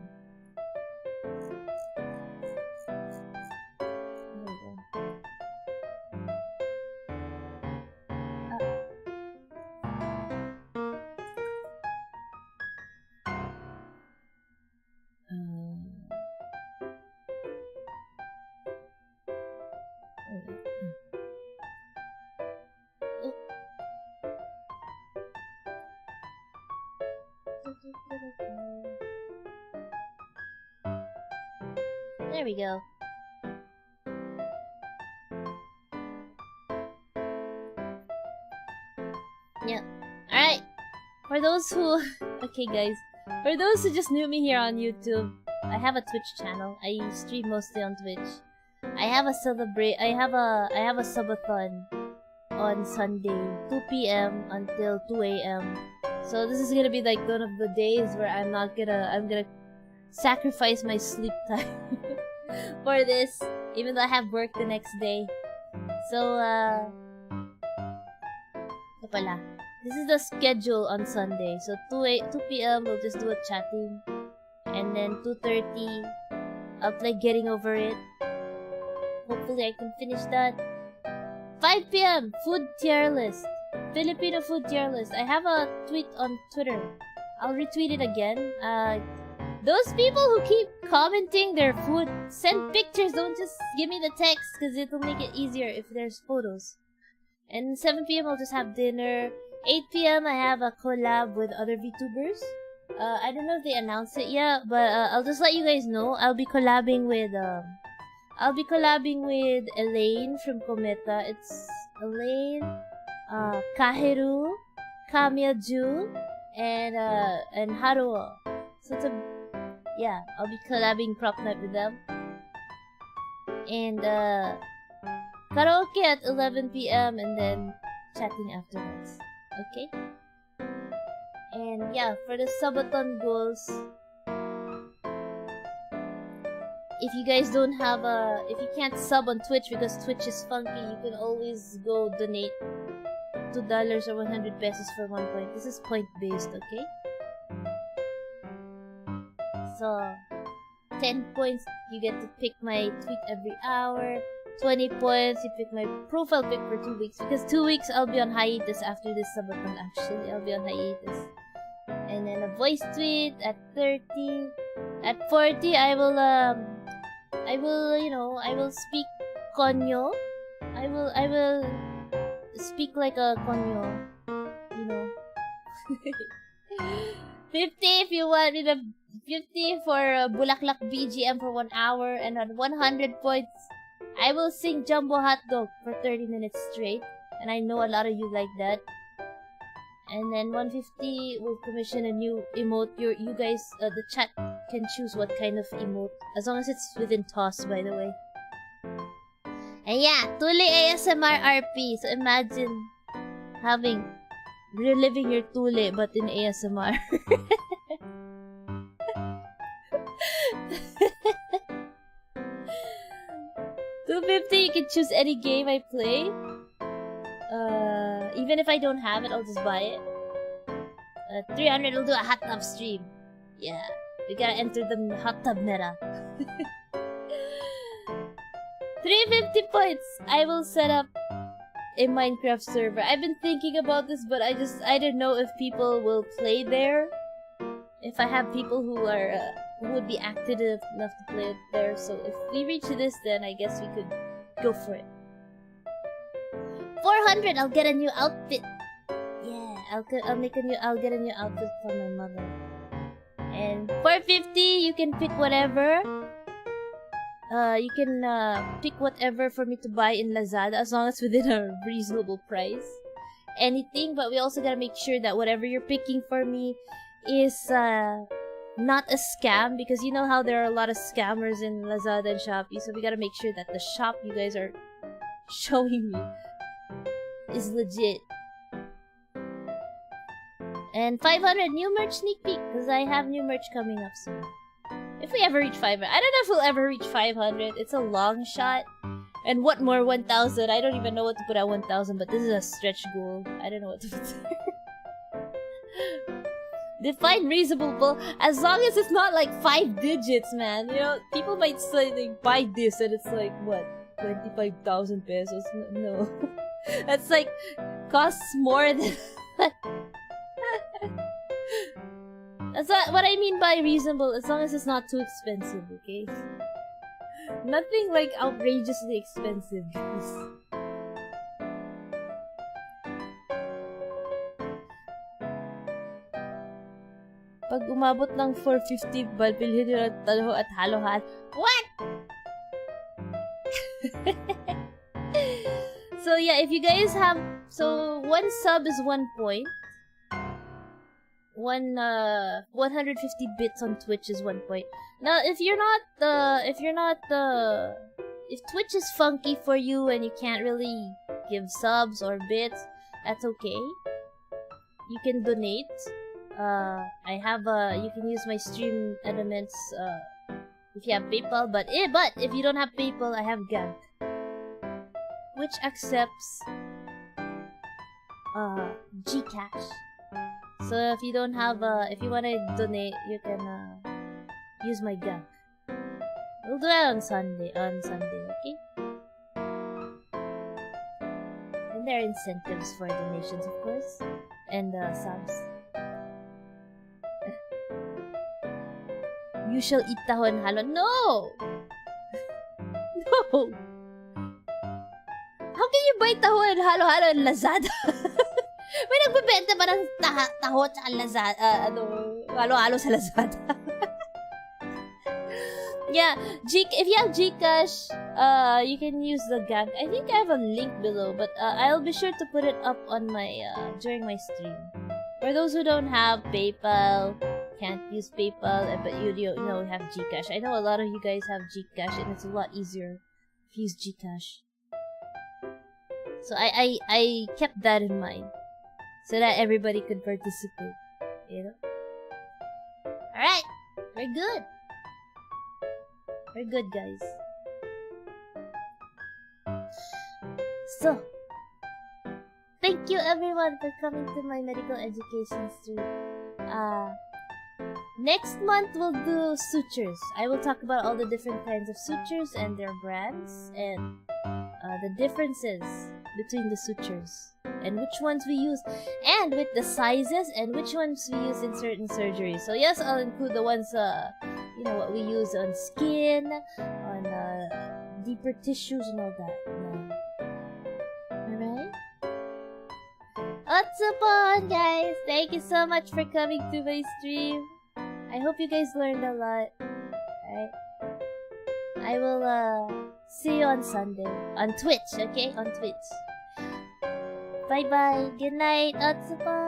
There we go. There we go. Yeah. Alright. For those who... Okay, guys. For those who just knew me here on YouTube, I have a Twitch channel. I stream mostly on Twitch. I have a subathon on Sunday, 2 p.m. until 2 a.m. So this is gonna be like one of the days where I'm gonna sacrifice my sleep time for this, even though I have work the next day. So, ito pala. This is the schedule on Sunday. So 2 p.m. we'll just do a chatting. And then 2:30, I'll play Getting Over It. Hopefully I can finish that. 5 p.m. Food tier list. Filipino food tier list. I have a tweet on Twitter. I'll retweet it again. Those people who keep commenting their food, send pictures. Don't just give me the text, because it'll make it easier if there's photos. And 7 p.m. I'll just have dinner. 8 p.m. I have a collab with other VTubers. I don't know if they announced it yet, but I'll just let you guys know. I'll be collabing with Elaine from Cometa. It's Elaine, Kahiru, Kamyaju, and Haruo. So I'll be collabing prop night with them. And karaoke at 11 p.m. and then chatting afterwards. Okay? And yeah, for the subathon goals, if you guys don't have if you can't sub on Twitch because Twitch is funky, you can always go donate $2 or 100 pesos for 1 point. This is point based, okay? So 10 points, you get to pick my tweet every hour. 20 points, you pick my profile pic for 2 weeks. Because 2 weeks, I'll be on hiatus after this subathon, actually. I'll be on hiatus. And then a voice tweet at 30. At 40, I will speak konyo. I will speak like a konyo. 50 if you want me to... 50 for Bulaklak BGM for 1 hour. And on 100 points, I will sing Jumbo Hot Dog for 30 minutes straight. And I know a lot of you like that. And then 150 will commission a new emote. You guys, the chat can choose what kind of emote. As long as it's within toss, by the way. And yeah, Tule ASMR RP. So imagine reliving your Tule but in ASMR. $250, you can choose any game I play. Even if I don't have it, I'll just buy it. 300, we'll do a hot tub stream. Yeah, we gotta enter the hot tub meta. 350 points. I will set up a Minecraft server. I've been thinking about this, but I don't know if people will play there. If I have people who would be active enough to play it there. So if we reach this, then I guess we could go for it. 400, I'll get a new outfit. Yeah, I'll get a new outfit for my mother. And 450, you can pick whatever. You can pick whatever for me to buy in Lazada as long as within a reasonable price. Anything, but we also gotta make sure that whatever you're picking for me is not a scam, because you know how there are a lot of scammers in Lazada and Shopee, so we gotta make sure that the shop you guys are showing me is legit. And 500 new merch sneak peek, because I have new merch coming up soon. If we ever reach 500. I don't know if we'll ever reach 500. It's a long shot. And what more, 1,000? I don't even know what to put at 1,000, but this is a stretch goal. I don't know what to put there. Define reasonable goal. As long as it's not like 5 digits, man. You know, people might say they buy this and it's like, what? 25,000 pesos? No. That's like, costs more than... That's what I mean by reasonable, as long as it's not too expensive, okay? Nothing like outrageously expensive, guys. Pag umabot ng 450, bilhin nyo ng talo at halo-halo. What? So yeah, if you guys have... So, 1 sub is 1 point. 150 bits on Twitch is 1 point. Now, if Twitch is funky for you and you can't really give subs or bits, that's okay. You can donate. You can use my stream elements, if you have PayPal, but if you don't have PayPal, I have Gank, which accepts, Gcash. So if you don't have, if you wanna donate, you can use my gank. We'll do that on Sunday, okay? And there are incentives for donations, of course. And subs. You shall eat tahon halo. No! No! How can you buy tahon halo-halo in Lazada? May nagbebenta ba ng taho at Lazada? Halo-halo sa Lazada? Yeah, if you have Gcash, you can use the gank. I think I have a link below, but I'll be sure to put it up on my during my stream. For those who don't have PayPal, can't use PayPal, but you have Gcash. I know a lot of you guys have Gcash, and it's a lot easier if you use Gcash. So I kept that in mind, so that everybody could participate. You know. All right, we're good. We're good, guys. So, thank you everyone for coming to my medical education stream. Next month we'll do sutures. I will talk about all the different kinds of sutures and their brands and the differences between the sutures and which ones we use, and with the sizes and which ones we use in certain surgeries. So yes, I'll include the ones what we use on skin, on deeper tissues and all that. Alright? ShioriPon, guys! Thank you so much for coming to my stream. I hope you guys learned a lot. Alright? I will see you on Sunday. On Twitch, okay? On Twitch. Bye-bye. Good night, ShioriPon.